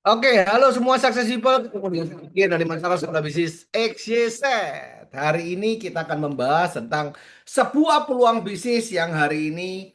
Oke, halo semua sukses people. Kemudian dari masalah soal bisnis XYZ. Hari ini kita akan membahas tentang sebuah peluang bisnis yang hari ini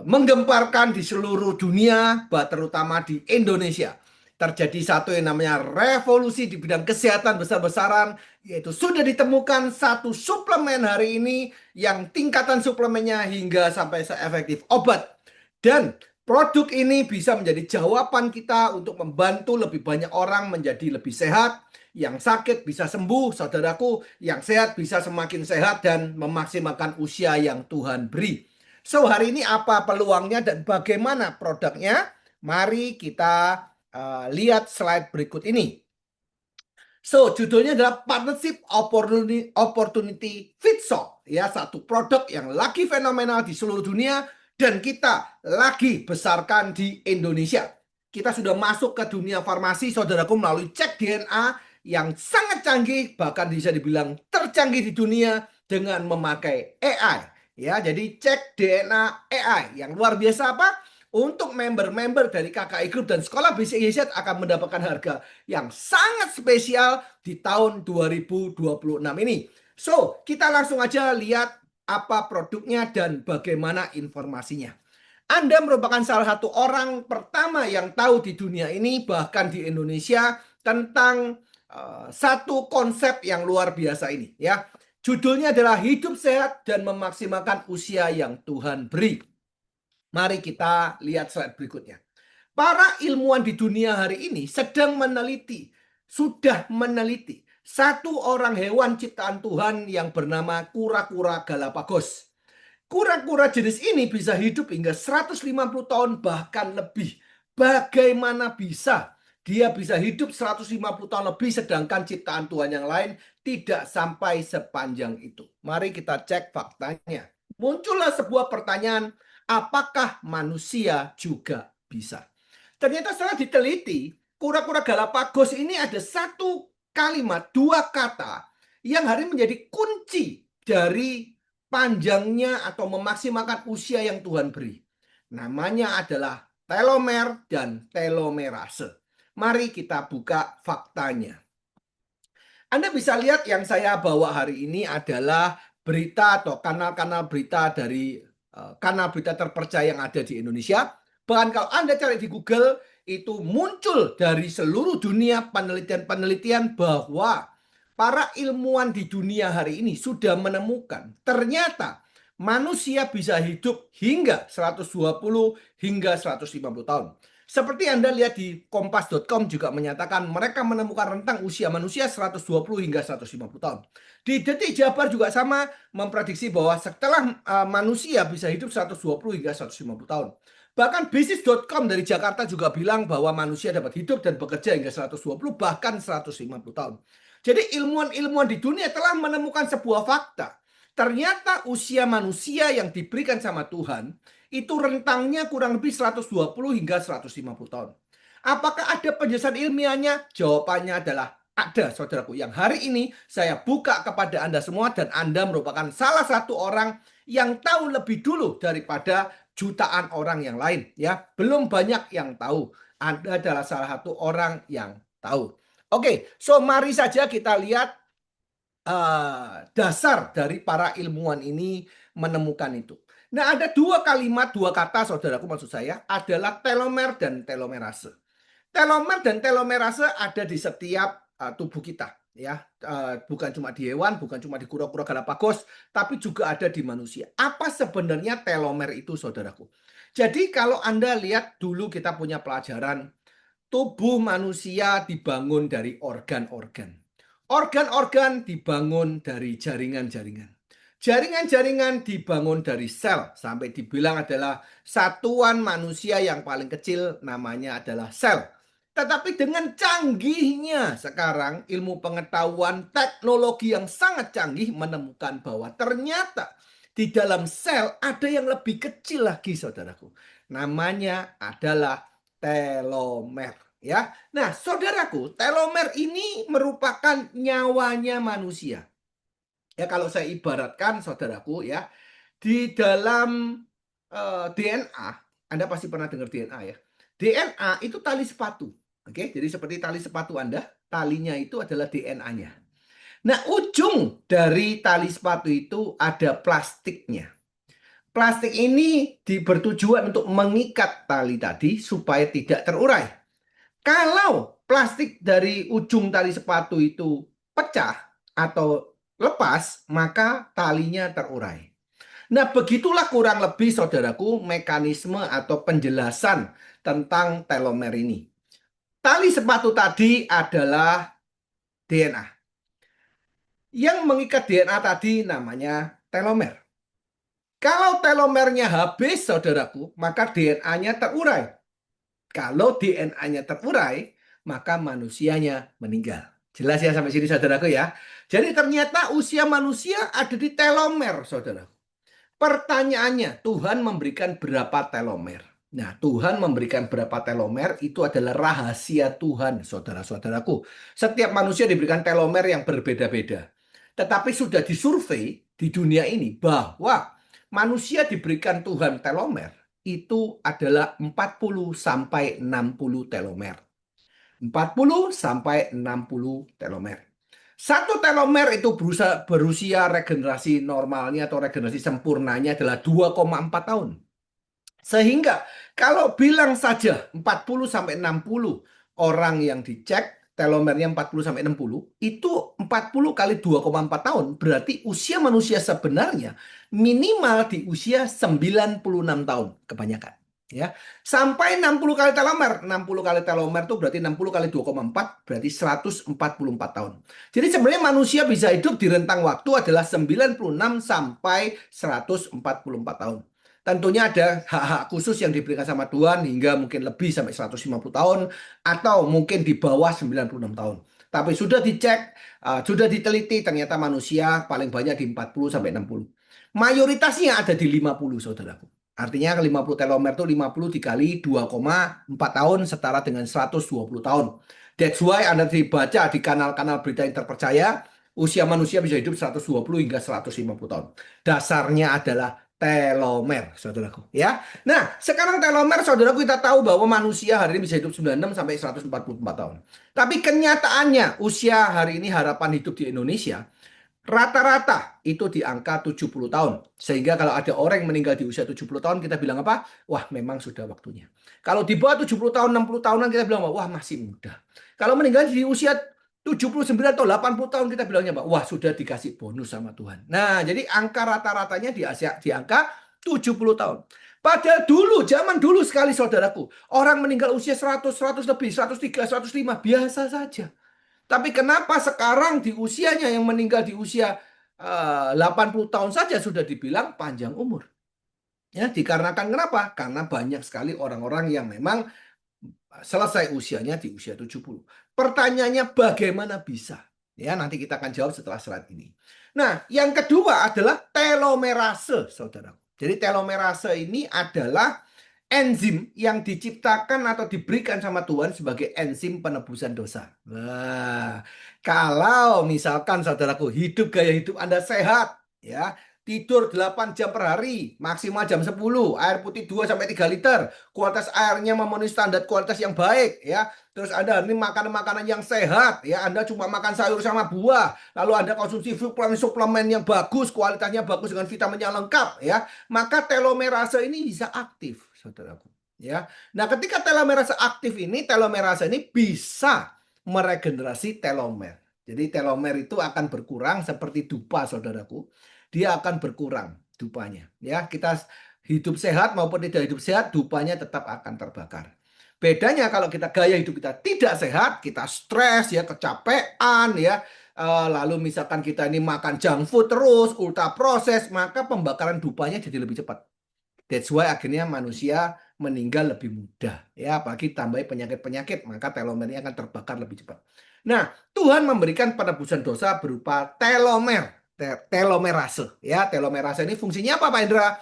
menggemparkan di seluruh dunia, terutama di Indonesia. Terjadi satu yang namanya revolusi di bidang kesehatan besar-besaran, yaitu sudah ditemukan satu suplemen hari ini yang tingkatan suplemennya hingga sampai seefektif obat. Dan produk ini bisa menjadi jawaban kita untuk membantu lebih banyak orang menjadi lebih sehat. Yang sakit bisa sembuh, saudaraku. Yang sehat bisa semakin sehat dan memaksimalkan usia yang Tuhan beri. So, hari ini apa peluangnya dan bagaimana produknya? Mari kita lihat slide berikut ini. So, judulnya adalah Partnership Opportunity Fitsol. Ya, satu produk yang lagi fenomenal di seluruh dunia dan kita lagi besarkan di Indonesia. Kita sudah masuk ke dunia farmasi, saudaraku, melalui cek DNA yang sangat canggih, bahkan bisa dibilang tercanggih di dunia dengan memakai AI. Ya, jadi cek DNA AI yang luar biasa apa? Untuk member-member dari KKI Group dan Sekolah Bisnis IZ akan mendapatkan harga yang sangat spesial di tahun 2026 ini. So, kita langsung aja lihat apa produknya dan bagaimana informasinya. Anda merupakan salah satu orang pertama yang tahu di dunia ini, bahkan di Indonesia, tentang satu konsep yang luar biasa ini. Ya, judulnya adalah hidup sehat dan memaksimalkan usia yang Tuhan beri. Mari kita lihat slide berikutnya. Para ilmuwan di dunia hari ini sedang meneliti, sudah meneliti satu orang hewan ciptaan Tuhan yang bernama kura-kura Galapagos. Kura-kura jenis ini bisa hidup hingga 150 tahun bahkan lebih. Bagaimana bisa dia bisa hidup 150 tahun lebih sedangkan ciptaan Tuhan yang lain tidak sampai sepanjang itu? Mari kita cek faktanya. Muncullah sebuah pertanyaan, apakah manusia juga bisa? Ternyata setelah diteliti, kura-kura Galapagos ini ada satu kalimat, dua kata yang hari menjadi kunci dari panjangnya atau memaksimalkan usia yang Tuhan beri. Namanya adalah telomer dan telomerase. Mari kita buka faktanya. Anda bisa lihat yang saya bawa hari ini adalah berita atau kanal-kanal berita dari kanal berita terpercaya yang ada di Indonesia. Bahkan kalau Anda cari di Google, itu muncul dari seluruh dunia penelitian-penelitian bahwa para ilmuwan di dunia hari ini sudah menemukan ternyata manusia bisa hidup hingga 120 hingga 150 tahun. Seperti Anda lihat di kompas.com juga menyatakan mereka menemukan rentang usia manusia 120 hingga 150 tahun. Di Detik Jabar juga sama memprediksi bahwa setelah manusia bisa hidup 120 hingga 150 tahun. Bahkan bisnis.com dari Jakarta juga bilang bahwa manusia dapat hidup dan bekerja hingga 120 bahkan 150 tahun. Jadi ilmuwan-ilmuwan di dunia telah menemukan sebuah fakta. Ternyata usia manusia yang diberikan sama Tuhan itu rentangnya kurang lebih 120 hingga 150 tahun. Apakah ada penjelasan ilmiahnya? Jawabannya adalah ada, saudaraku. Yang hari ini saya buka kepada Anda semua dan Anda merupakan salah satu orang yang tahu lebih dulu daripada jutaan orang yang lain. Ya, belum banyak yang tahu. Anda adalah salah satu orang yang tahu. Oke, so mari saja kita lihat dasar dari para ilmuwan ini menemukan itu. Nah, ada dua kalimat, dua kata, saudaraku, maksud saya adalah telomer dan telomerase. Telomer dan telomerase ada di setiap tubuh kita, ya. Bukan cuma di hewan, bukan cuma di kura-kura Galapagos, tapi juga ada di manusia. Apa sebenarnya telomer itu, saudaraku? Jadi kalau Anda lihat dulu kita punya pelajaran tubuh manusia dibangun dari organ-organ. Organ-organ dibangun dari jaringan-jaringan. Jaringan-jaringan dibangun dari sel, sampai dibilang adalah satuan manusia yang paling kecil namanya adalah sel. Tetapi dengan canggihnya sekarang ilmu pengetahuan teknologi yang sangat canggih menemukan bahwa ternyata di dalam sel ada yang lebih kecil lagi, saudaraku. Namanya adalah telomer, ya. Nah, saudaraku, telomer ini merupakan nyawanya manusia. Ya, kalau saya ibaratkan, saudaraku, ya, di dalam DNA, Anda pasti pernah dengar DNA, ya. DNA itu tali sepatu. Oke, jadi seperti tali sepatu Anda, talinya itu adalah DNA-nya. Nah, ujung dari tali sepatu itu ada plastiknya. Plastik ini bertujuan untuk mengikat tali tadi supaya tidak terurai. Kalau plastik dari ujung tali sepatu itu pecah atau lepas, maka talinya terurai. Nah, begitulah kurang lebih saudaraku mekanisme atau penjelasan tentang telomer ini. Tali sepatu tadi adalah DNA. Yang mengikat DNA tadi namanya telomer. Kalau telomernya habis, saudaraku, maka DNA-nya terurai. Kalau DNA-nya terurai, maka manusianya meninggal. Jelas ya sampai sini, saudaraku ya. Jadi ternyata usia manusia ada di telomer, saudaraku. Pertanyaannya, Tuhan memberikan berapa telomer? Nah, Tuhan memberikan berapa telomer itu adalah rahasia Tuhan, saudara-saudaraku. Setiap manusia diberikan telomer yang berbeda-beda. Tetapi sudah disurvei di dunia ini bahwa manusia diberikan Tuhan telomer itu adalah 40 sampai 60 telomer. 40 sampai 60 telomer. Satu telomer itu berusia regenerasi normalnya atau regenerasi sempurnanya adalah 2,4 tahun. Sehingga kalau bilang saja 40 sampai 60 orang yang dicek telomernya 40 sampai 60 itu 40 kali 2,4 tahun berarti usia manusia sebenarnya minimal di usia 96 tahun kebanyakan ya. Sampai 60 kali telomer. 60 kali telomer itu berarti 60 kali 2,4 berarti 144 tahun. Jadi sebenarnya manusia bisa hidup di rentang waktu adalah 96 sampai 144 tahun. Tentunya ada hak-hak khusus yang diberikan sama Tuhan hingga mungkin lebih sampai 150 tahun atau mungkin di bawah 96 tahun. Tapi sudah dicek, sudah diteliti ternyata manusia paling banyak di 40 sampai 60. Mayoritasnya ada di 50, saudaraku. Artinya 50 telomer itu 50 dikali 2,4 tahun setara dengan 120 tahun. That's why Anda dibaca di kanal-kanal berita yang terpercaya, usia manusia bisa hidup 120 hingga 150 tahun. Dasarnya adalah telomer, saudaraku. Ya. Nah, sekarang telomer, saudaraku, kita tahu bahwa manusia hari ini bisa hidup 96 sampai 144 tahun. Tapi kenyataannya, usia hari ini harapan hidup di Indonesia rata-rata itu di angka 70 tahun. Sehingga kalau ada orang yang meninggal di usia 70 tahun, kita bilang apa? Wah, memang sudah waktunya. Kalau di bawah 70 tahun, 60 tahunan, kita bilang, wah, masih muda. Kalau meninggal di usia 79 atau 80 tahun, kita bilangnya, Pak, wah, sudah dikasih bonus sama Tuhan. Nah, jadi angka rata-ratanya di Asia di angka 70 tahun. Padahal dulu, zaman dulu sekali, saudaraku, orang meninggal usia 100, 100 lebih, 103, 105, biasa saja. Tapi kenapa sekarang di usianya yang meninggal di usia 80 tahun saja sudah dibilang panjang umur? Ya, dikarenakan kenapa? Karena banyak sekali orang-orang yang memang selesai usianya di usia 70. Pertanyaannya bagaimana bisa? Ya, nanti kita akan jawab setelah slide ini. Nah, yang kedua adalah telomerase, saudara. Jadi telomerase ini adalah enzim yang diciptakan atau diberikan sama Tuhan sebagai enzim penebusan dosa. Nah, kalau misalkan saudaraku hidup gaya hidup Anda sehat, ya, tidur 8 jam per hari, maksimal jam 10, air putih 2 sampai 3 liter, kualitas airnya memenuhi standar kualitas yang baik, ya. Terus Anda ini makanan-makanan yang sehat, ya. Anda cuma makan sayur sama buah, lalu Anda konsumsi suplemen yang bagus, kualitasnya bagus dengan vitamin yang lengkap, ya. Maka telomerase ini bisa aktif, saudaraku, ya. Nah, ketika telomerase aktif ini, telomerase ini bisa meregenerasi telomer. Jadi telomer itu akan berkurang seperti dupa, saudaraku. Dia akan berkurang dupanya. Ya, kita hidup sehat maupun tidak hidup sehat, dupanya tetap akan terbakar. Bedanya kalau kita gaya hidup kita tidak sehat, kita stres ya, kecapean ya, lalu misalkan kita ini makan junk food terus, ultra proses, maka pembakaran dupanya jadi lebih cepat. That's why akhirnya manusia meninggal lebih mudah. Ya, apalagi tambah penyakit-penyakit, maka telomernya akan terbakar lebih cepat. Nah, Tuhan memberikan penebusan dosa berupa telomer, telomerase. Ya, telomerase ini fungsinya apa, Pak Indra?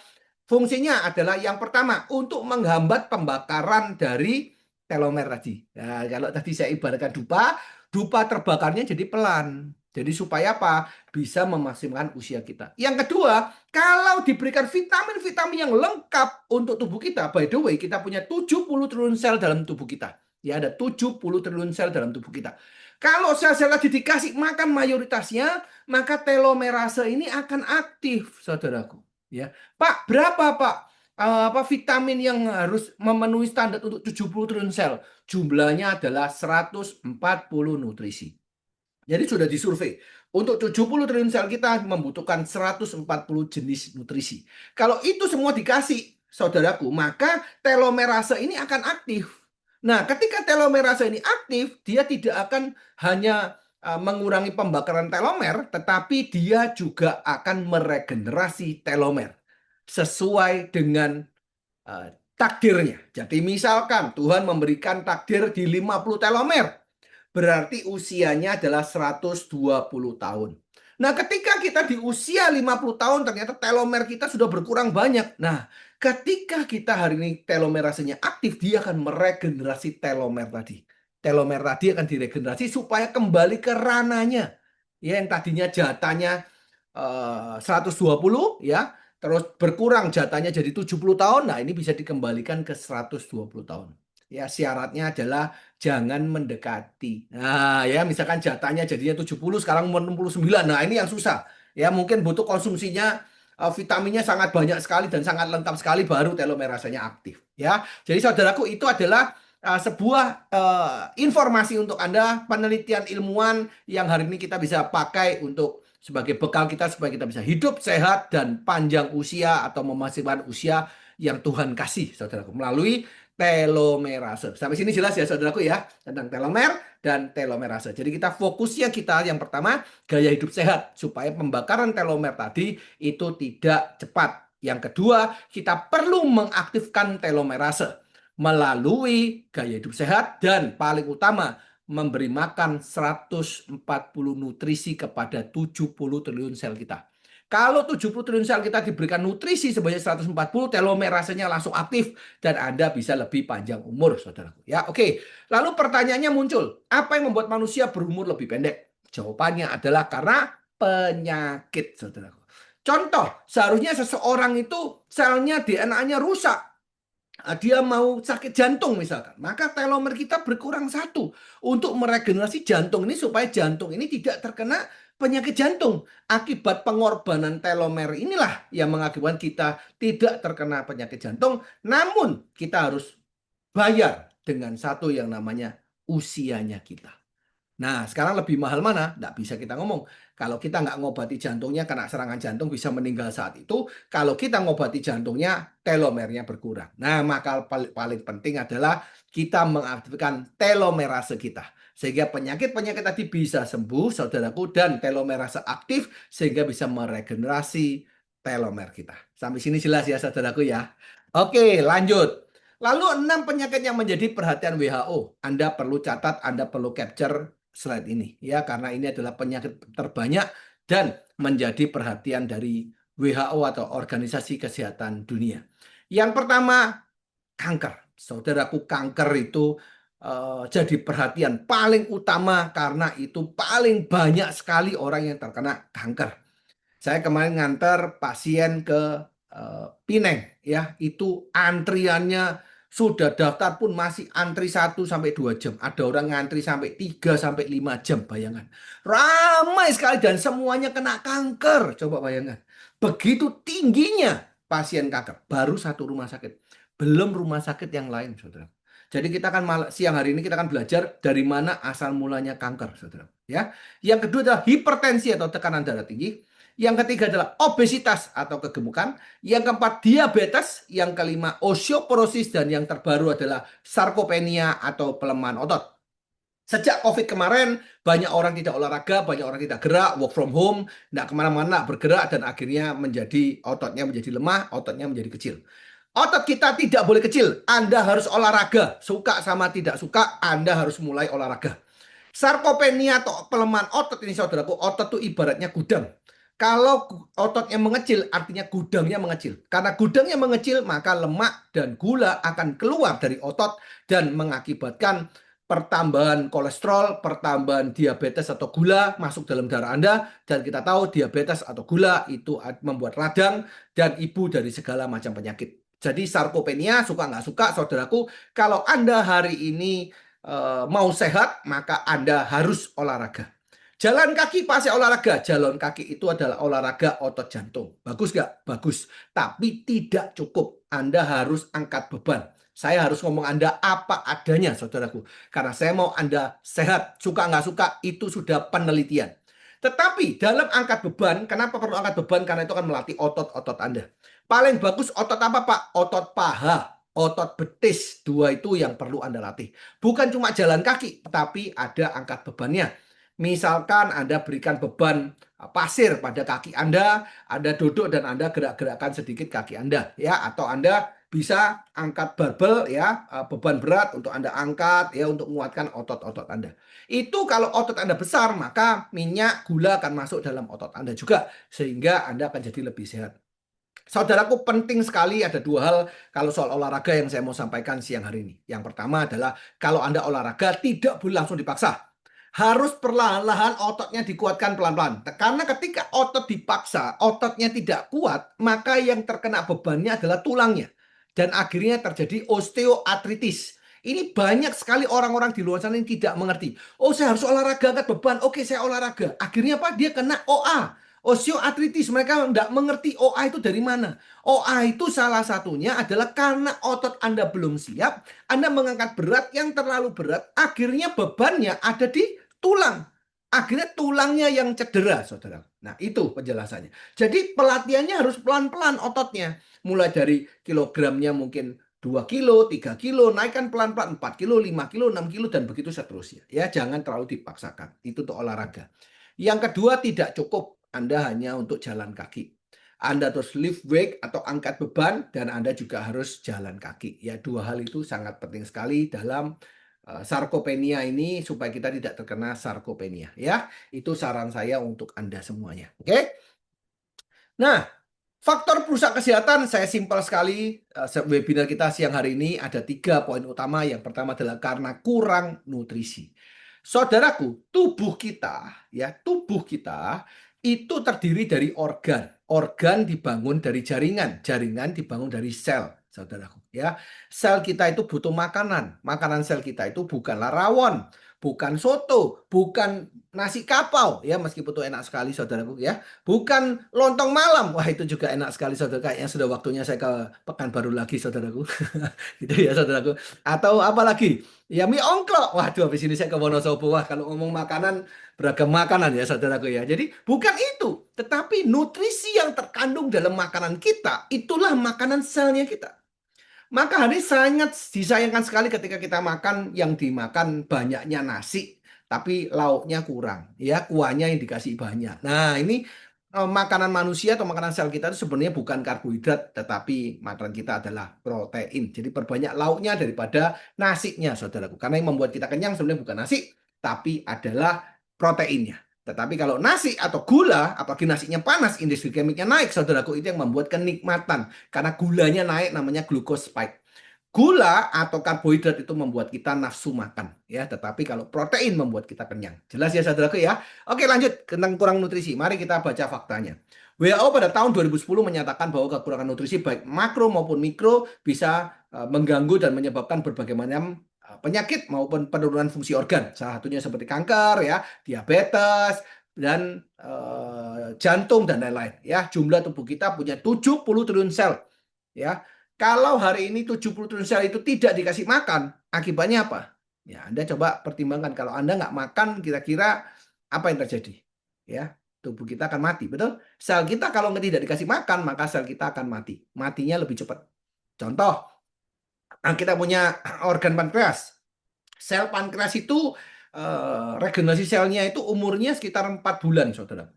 Fungsinya adalah yang pertama untuk menghambat pembakaran dari telomer tadi. Nah, kalau tadi saya ibaratkan dupa, dupa terbakarnya jadi pelan. Jadi supaya apa? Bisa memaksimalkan usia kita. Yang kedua, kalau diberikan vitamin-vitamin yang lengkap untuk tubuh kita, by the way, kita punya 70 triliun sel dalam tubuh kita. Ya, ada 70 triliun sel dalam tubuh kita. Kalau sel-sel tadi dikasih makan mayoritasnya, maka telomerase ini akan aktif, saudaraku. Ya, Pak, berapa Pak? Apa vitamin yang harus memenuhi standar untuk 70 triliun sel? Jumlahnya adalah 140 nutrisi. Jadi sudah disurvei. Untuk 70 triliun sel kita membutuhkan 140 jenis nutrisi. Kalau itu semua dikasih, saudaraku, maka telomerase ini akan aktif. Nah, ketika telomerase ini aktif, dia tidak akan hanya mengurangi pembakaran telomer, tetapi dia juga akan meregenerasi telomer sesuai dengan takdirnya. Jadi misalkan Tuhan memberikan takdir di 50 telomer, berarti usianya adalah 120 tahun. Nah, ketika kita di usia 50 tahun, ternyata telomer kita sudah berkurang banyak. Nah, ketika kita hari ini telomerasenya aktif, dia akan meregenerasi telomer tadi. Telomer tadi akan diregenerasi supaya kembali ke rananya. Ya, yang tadinya jatahnya 120 ya, terus berkurang jatahnya jadi 70 tahun. Nah, ini bisa dikembalikan ke 120 tahun. Ya, syaratnya adalah jangan mendekati. Nah, ya misalkan jatahnya jadinya 70 sekarang 69. Nah, ini yang susah. Ya, mungkin butuh konsumsinya vitaminnya sangat banyak sekali dan sangat lengkap sekali baru telomerasenya aktif. Ya. Jadi saudaraku itu adalah sebuah informasi untuk Anda, penelitian ilmuwan yang hari ini kita bisa pakai untuk sebagai bekal kita supaya kita bisa hidup sehat dan panjang usia atau memasifkan usia yang Tuhan kasih, saudaraku, melalui telomerase. Sampai sini jelas ya saudaraku ya tentang telomer dan telomerase. Jadi kita yang pertama gaya hidup sehat supaya pembakaran telomer tadi itu tidak cepat. Yang kedua, kita perlu mengaktifkan telomerase melalui gaya hidup sehat dan paling utama memberi makan 140 nutrisi kepada 70 triliun sel kita. Kalau 70 triliun sel kita diberikan nutrisi sebanyak 140, telomerasenya langsung aktif dan Anda bisa lebih panjang umur, saudaraku. Ya, oke. Lalu pertanyaannya muncul, apa yang membuat manusia berumur lebih pendek? Jawabannya adalah karena penyakit, saudaraku. Contoh, seharusnya seseorang itu selnya DNA-nya rusak. Dia mau sakit jantung misalkan, maka telomer kita berkurang satu untuk meregenerasi jantung ini supaya jantung ini tidak terkena penyakit jantung. Akibat pengorbanan telomer inilah yang mengakibatkan kita tidak terkena penyakit jantung, namun kita harus bayar dengan satu yang namanya usianya kita. Nah, sekarang lebih mahal mana? Nggak bisa kita ngomong. Kalau kita nggak ngobati jantungnya, kena serangan jantung bisa meninggal saat itu. Kalau kita ngobati jantungnya, telomernya berkurang. Nah, maka paling penting adalah kita mengaktifkan telomerase kita. Sehingga penyakit-penyakit tadi bisa sembuh, saudaraku, dan telomerase aktif sehingga bisa meregenerasi telomer kita. Sampai sini jelas ya, saudaraku ya. Oke, lanjut. Lalu 6 penyakit yang menjadi perhatian WHO. Anda perlu catat, Anda perlu capture slide ini ya karena ini adalah penyakit terbanyak dan menjadi perhatian dari WHO atau Organisasi Kesehatan Dunia. Yang pertama, kanker. Saudaraku, kanker itu jadi perhatian paling utama karena itu paling banyak sekali orang yang terkena kanker. Saya kemarin nganter pasien ke Pineng ya, itu antriannya sudah daftar pun masih antri 1 sampai 2 jam. Ada orang ngantri sampai 3 sampai 5 jam, bayangkan. Ramai sekali dan semuanya kena kanker. Coba bayangkan. Begitu tingginya pasien kanker. Baru satu rumah sakit. Belum rumah sakit yang lain, saudara. Jadi kita akan siang hari ini kita akan belajar dari mana asal mulanya kanker, saudara. Ya. Yang kedua adalah hipertensi atau tekanan darah tinggi. Yang ketiga adalah obesitas atau kegemukan. Yang keempat diabetes. Yang kelima osteoporosis. Dan yang terbaru adalah sarkopenia atau pelemahan otot. Sejak COVID kemarin, banyak orang tidak olahraga, banyak orang tidak gerak, work from home, tidak kemana-mana bergerak, dan akhirnya ototnya menjadi lemah, ototnya menjadi kecil. Otot kita tidak boleh kecil, Anda harus olahraga. Suka sama tidak suka, Anda harus mulai olahraga. Sarkopenia atau pelemahan otot ini saudaraku, otot itu ibaratnya gudang. Kalau ototnya mengecil, artinya gudangnya mengecil. Karena gudangnya mengecil, maka lemak dan gula akan keluar dari otot dan mengakibatkan pertambahan kolesterol, pertambahan diabetes atau gula masuk dalam darah Anda. Dan kita tahu diabetes atau gula itu membuat radang dan ibu dari segala macam penyakit. Jadi sarkopenia, suka nggak suka, saudaraku, kalau Anda hari ini mau sehat, maka Anda harus olahraga. Jalan kaki pasti olahraga. Jalan kaki itu adalah olahraga otot jantung. Bagus nggak? Bagus. Tapi tidak cukup. Anda harus angkat beban. Saya harus ngomong Anda apa adanya, saudaraku. Karena saya mau Anda sehat. Suka nggak suka, itu sudah penelitian. Tetapi dalam angkat beban, kenapa perlu angkat beban? Karena itu akan melatih otot-otot Anda. Paling bagus otot apa, Pak? Otot paha. Otot betis, dua itu yang perlu Anda latih. Bukan cuma jalan kaki, tapi ada angkat bebannya. Misalkan Anda berikan beban pasir pada kaki Anda duduk dan Anda gerak-gerakkan sedikit kaki Anda, ya, atau Anda bisa angkat barbel, ya, beban berat untuk Anda angkat, ya, untuk menguatkan otot-otot Anda. Itu kalau otot Anda besar, maka minyak, gula akan masuk dalam otot Anda juga, sehingga Anda akan jadi lebih sehat. Saudaraku, penting sekali ada dua hal kalau soal olahraga yang saya mau sampaikan siang hari ini. Yang pertama adalah kalau Anda olahraga tidak boleh langsung dipaksa. Harus perlahan-lahan ototnya dikuatkan pelan-pelan. Karena ketika otot dipaksa, ototnya tidak kuat, maka yang terkena bebannya adalah tulangnya. Dan akhirnya terjadi osteoartritis. Ini banyak sekali orang-orang di luar sana yang tidak mengerti. Oh, saya harus olahraga angkat beban. Oke, saya olahraga. Akhirnya apa? Dia kena OA. Osteoartritis, mereka tidak mengerti OA itu dari mana. OA itu salah satunya adalah karena otot Anda belum siap, Anda mengangkat berat yang terlalu berat, akhirnya bebannya ada di tulang. Akhirnya tulangnya yang cedera, saudara. Nah, itu penjelasannya. Jadi pelatihannya harus pelan-pelan ototnya. Mulai dari kilogramnya mungkin 2 kilo, 3 kilo, naikkan pelan-pelan 4 kilo, 5 kilo, 6 kilo, dan begitu seterusnya. Ya, jangan terlalu dipaksakan. Itu untuk olahraga. Yang kedua, tidak cukup Anda hanya untuk jalan kaki. Anda terus lift weight atau angkat beban dan Anda juga harus jalan kaki. Ya, dua hal itu sangat penting sekali dalam sarkopenia ini supaya kita tidak terkena sarkopenia, ya. Itu saran saya untuk Anda semuanya. Oke? Nah, faktor perusak kesehatan saya simpel sekali. Webinar kita siang hari ini ada 3 poin utama. Yang pertama adalah karena kurang nutrisi. Saudaraku, tubuh kita itu terdiri dari organ. Organ dibangun dari jaringan, jaringan dibangun dari sel, saudaraku, ya. Sel kita itu butuh makanan. Makanan sel kita itu bukanlah rawon, bukan soto, bukan nasi kapau, ya, meskipun itu enak sekali, saudaraku, ya. Bukan lontong malam. Wah, itu juga enak sekali, saudara. Kayaknya sudah waktunya saya ke Pekanbaru lagi, saudaraku. Gitu ya, saudaraku. Atau apa lagi? Ya, mie ongklok. Waduh, habis ini saya ke Wonosobo. Wah, kalau ngomong makanan, beragam makanan ya, saudaraku, ya. Jadi bukan itu, tetapi nutrisi yang terkandung dalam makanan kita, itulah makanan selnya kita. Maka hari sangat disayangkan sekali ketika kita makan yang dimakan banyaknya nasi, tapi lauknya kurang, ya, kuahnya yang dikasih banyak. Nah, ini makanan manusia atau makanan sel kita itu sebenarnya bukan karbohidrat, tetapi makanan kita adalah protein. Jadi perbanyak lauknya daripada nasinya, saudaraku. Karena yang membuat kita kenyang sebenarnya bukan nasi, tapi adalah proteinnya. Tetapi kalau nasi atau gula, apalagi nasinya panas, indeks glikemiknya naik, saudaraku, itu yang membuat kenikmatan. Karena gulanya naik, namanya glucose spike. Gula atau karbohidrat itu membuat kita nafsu makan, ya. Tetapi kalau protein membuat kita kenyang. Jelas ya, saudaraku, ya. Oke, lanjut tentang kurang nutrisi. Mari kita baca faktanya. WHO pada tahun 2010 menyatakan bahwa kekurangan nutrisi baik makro maupun mikro bisa mengganggu dan menyebabkan berbagai macam penyakit maupun penurunan fungsi organ. Salah satunya seperti kanker, ya, diabetes, dan jantung dan lain-lain, ya. Jumlah tubuh kita punya 70 triliun sel, ya. Kalau hari ini 70 triliun sel itu tidak dikasih makan, akibatnya apa? Ya, Anda coba pertimbangkan, kalau Anda nggak makan, kira-kira apa yang terjadi? Ya, tubuh kita akan mati, betul? Sel kita kalau tidak dikasih makan, maka sel kita akan mati. Matinya lebih cepat. Contoh, kita punya organ pankreas. Sel pankreas itu regenerasi selnya itu umurnya sekitar 4 bulan, saudara.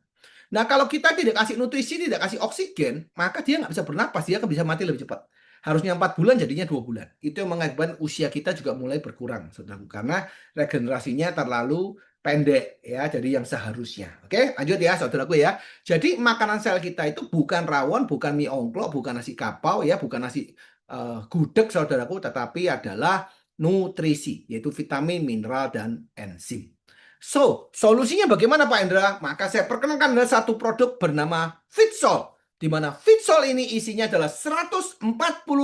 Nah, kalau kita tidak kasih nutrisi, tidak kasih oksigen, maka dia nggak bisa bernapas, dia akan bisa mati lebih cepat. Harusnya 4 bulan, jadinya 2 bulan. Itu yang mengakibatkan usia kita juga mulai berkurang, saudara, karena regenerasinya terlalu pendek, ya, jadi yang seharusnya. Oke, lanjut ya, saudaraku, ya. Jadi makanan sel kita itu bukan rawon, bukan mie ongklok, bukan nasi kapau, ya, bukan nasi gudeg, saudaraku, tetapi adalah nutrisi, yaitu vitamin, mineral, dan enzim. So, solusinya bagaimana, Pak Endra? Maka saya perkenalkan ada satu produk bernama Fitsol, di mana Fitsol ini isinya adalah 140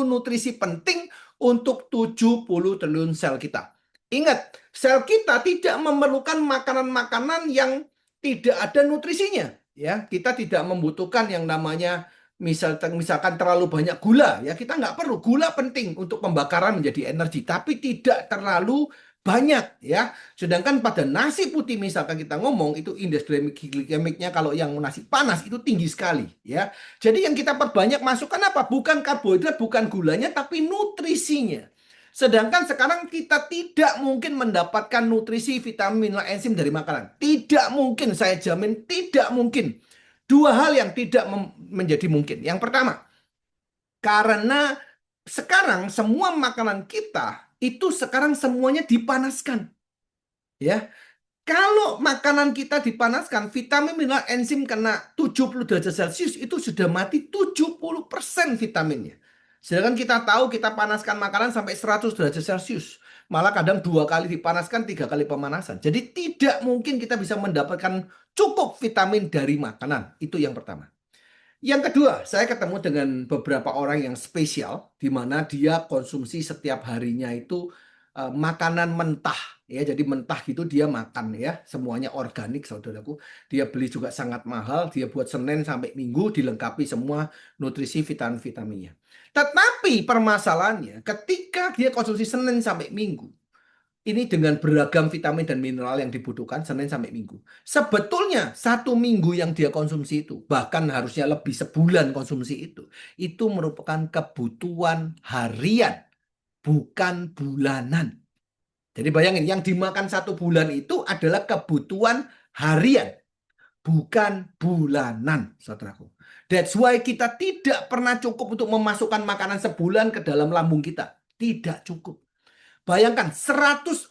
nutrisi penting untuk 70 triliun sel kita. Ingat, sel kita tidak memerlukan makanan-makanan yang tidak ada nutrisinya. Ya, kita tidak membutuhkan yang namanya misalkan terlalu banyak gula. Ya, kita nggak perlu. Gula penting untuk pembakaran menjadi energi, tapi tidak terlalu banyak. Ya, sedangkan pada nasi putih misalkan kita ngomong itu indeks glikemiknya kalau yang nasi panas itu tinggi sekali. Ya, jadi yang kita perbanyak masukkan apa? Bukan karbohidrat, bukan gulanya, tapi nutrisinya. Sedangkan sekarang kita tidak mungkin mendapatkan nutrisi, vitamin, mineral, enzim dari makanan. Tidak mungkin, saya jamin tidak mungkin. Dua hal yang tidak menjadi mungkin. Yang pertama, karena sekarang semua makanan kita itu sekarang semuanya dipanaskan. Ya, kalau makanan kita dipanaskan, vitamin, mineral, enzim kena 70 derajat Celcius itu sudah mati 70% vitaminnya. Sedangkan kita tahu kita panaskan makanan sampai 100 derajat Celcius. Malah kadang 2 kali dipanaskan, 3 kali pemanasan. Jadi tidak mungkin kita bisa mendapatkan cukup vitamin dari makanan. Itu yang pertama. Yang kedua, saya ketemu dengan beberapa orang yang spesial, di mana dia konsumsi setiap harinya itu makanan mentah, ya. Jadi mentah gitu dia makan ya, semuanya organik, saudaraku. Dia beli juga sangat mahal, dia buat Senin sampai Minggu dilengkapi semua nutrisi vitamin-vitaminnya. Tetapi permasalahannya, ketika dia konsumsi Senin sampai Minggu, ini dengan beragam vitamin dan mineral yang dibutuhkan Senin sampai Minggu. Sebetulnya 1 minggu yang dia konsumsi itu, bahkan harusnya lebih sebulan konsumsi itu merupakan kebutuhan harian, bukan bulanan. Jadi bayangin, yang dimakan 1 bulan itu adalah kebutuhan harian, bukan bulanan, saudaraku. That's why kita tidak pernah cukup untuk memasukkan makanan sebulan ke dalam lambung kita. Tidak cukup. Bayangkan 140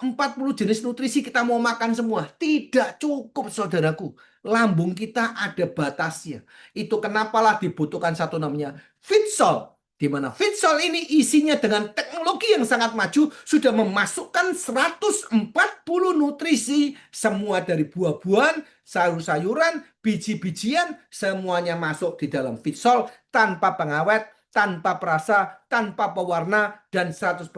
jenis nutrisi kita mau makan semua. Tidak cukup, saudaraku. Lambung kita ada batasnya. Itu kenapalah dibutuhkan satu namanya Fitsol. Di mana Fitsol ini isinya dengan teknologi yang sangat maju sudah memasukkan 140 nutrisi semua dari buah-buahan, sayur-sayuran, biji-bijian semuanya masuk di dalam Fitsol tanpa pengawet, tanpa perasa, tanpa pewarna, dan 100%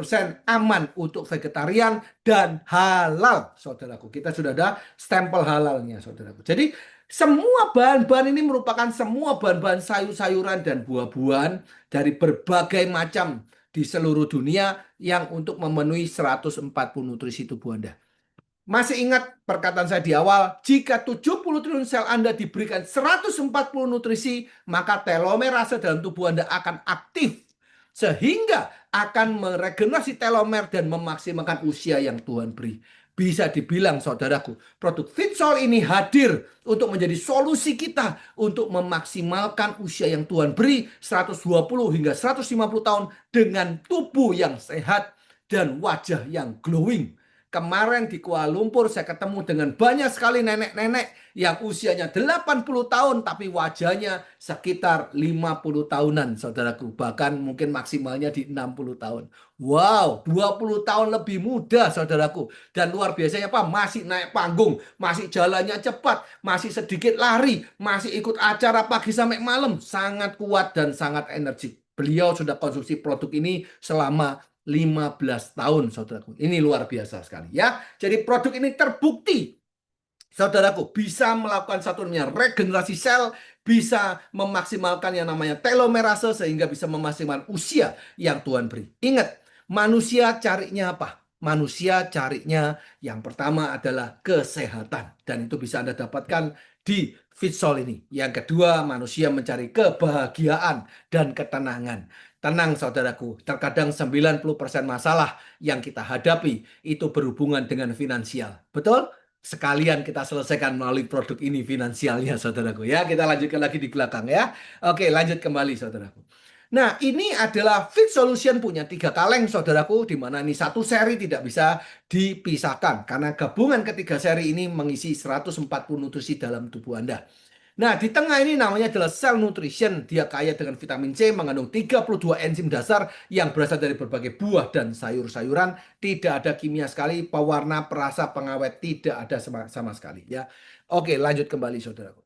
aman untuk vegetarian dan halal, saudaraku. Kita sudah ada stempel halalnya, saudaraku. Jadi semua bahan-bahan ini merupakan semua bahan-bahan sayur-sayuran dan buah-buahan dari berbagai macam di seluruh dunia yang untuk memenuhi 140 nutrisi tubuh Anda. Masih ingat perkataan saya di awal, jika 70 triliun sel Anda diberikan 140 nutrisi, maka telomerase dalam tubuh Anda akan aktif. Sehingga akan meregenerasi telomer dan memaksimalkan usia yang Tuhan beri. Bisa dibilang, saudaraku, produk Fitsol ini hadir untuk menjadi solusi kita untuk memaksimalkan usia yang Tuhan beri 120 hingga 150 tahun dengan tubuh yang sehat dan wajah yang glowing. Kemarin di Kuala Lumpur saya ketemu dengan banyak sekali nenek-nenek yang usianya 80 tahun tapi wajahnya sekitar 50 tahunan, saudaraku. Bahkan mungkin maksimalnya di 60 tahun. Wow, 20 tahun lebih muda, saudaraku. Dan luar biasanya apa? Masih naik panggung, masih jalannya cepat, masih sedikit lari, masih ikut acara pagi sampai malam. Sangat kuat dan sangat energik. Beliau sudah konsumsi produk ini selama 15 tahun, saudaraku. Ini luar biasa sekali ya. Jadi produk ini terbukti, saudaraku, bisa melakukan satu namanya regenerasi sel, bisa memaksimalkan yang namanya telomerase sehingga bisa memaksimalkan usia yang Tuhan beri. Ingat, manusia carinya apa? Manusia carinya yang pertama adalah kesehatan dan itu bisa Anda dapatkan di Fitsol ini. Yang kedua, manusia mencari kebahagiaan dan ketenangan. Tenang, saudaraku, terkadang 90% masalah yang kita hadapi itu berhubungan dengan finansial. Betul? Sekalian kita selesaikan melalui produk ini finansialnya, saudaraku. Ya, kita lanjutkan lagi di belakang ya. Oke, lanjut kembali, saudaraku. Nah, ini adalah Fit Solution punya 3 kaleng, saudaraku, di mana ini satu seri tidak bisa dipisahkan. Karena gabungan ketiga seri ini mengisi 140 nutrisi dalam tubuh Anda. Nah, di tengah ini namanya adalah Cell Nutrition. Dia kaya dengan vitamin C, mengandung 32 enzim dasar yang berasal dari berbagai buah dan sayur-sayuran. Tidak ada kimia sekali, pewarna, perasa, pengawet, tidak ada sama sekali ya. Oke, lanjut kembali, saudaraku.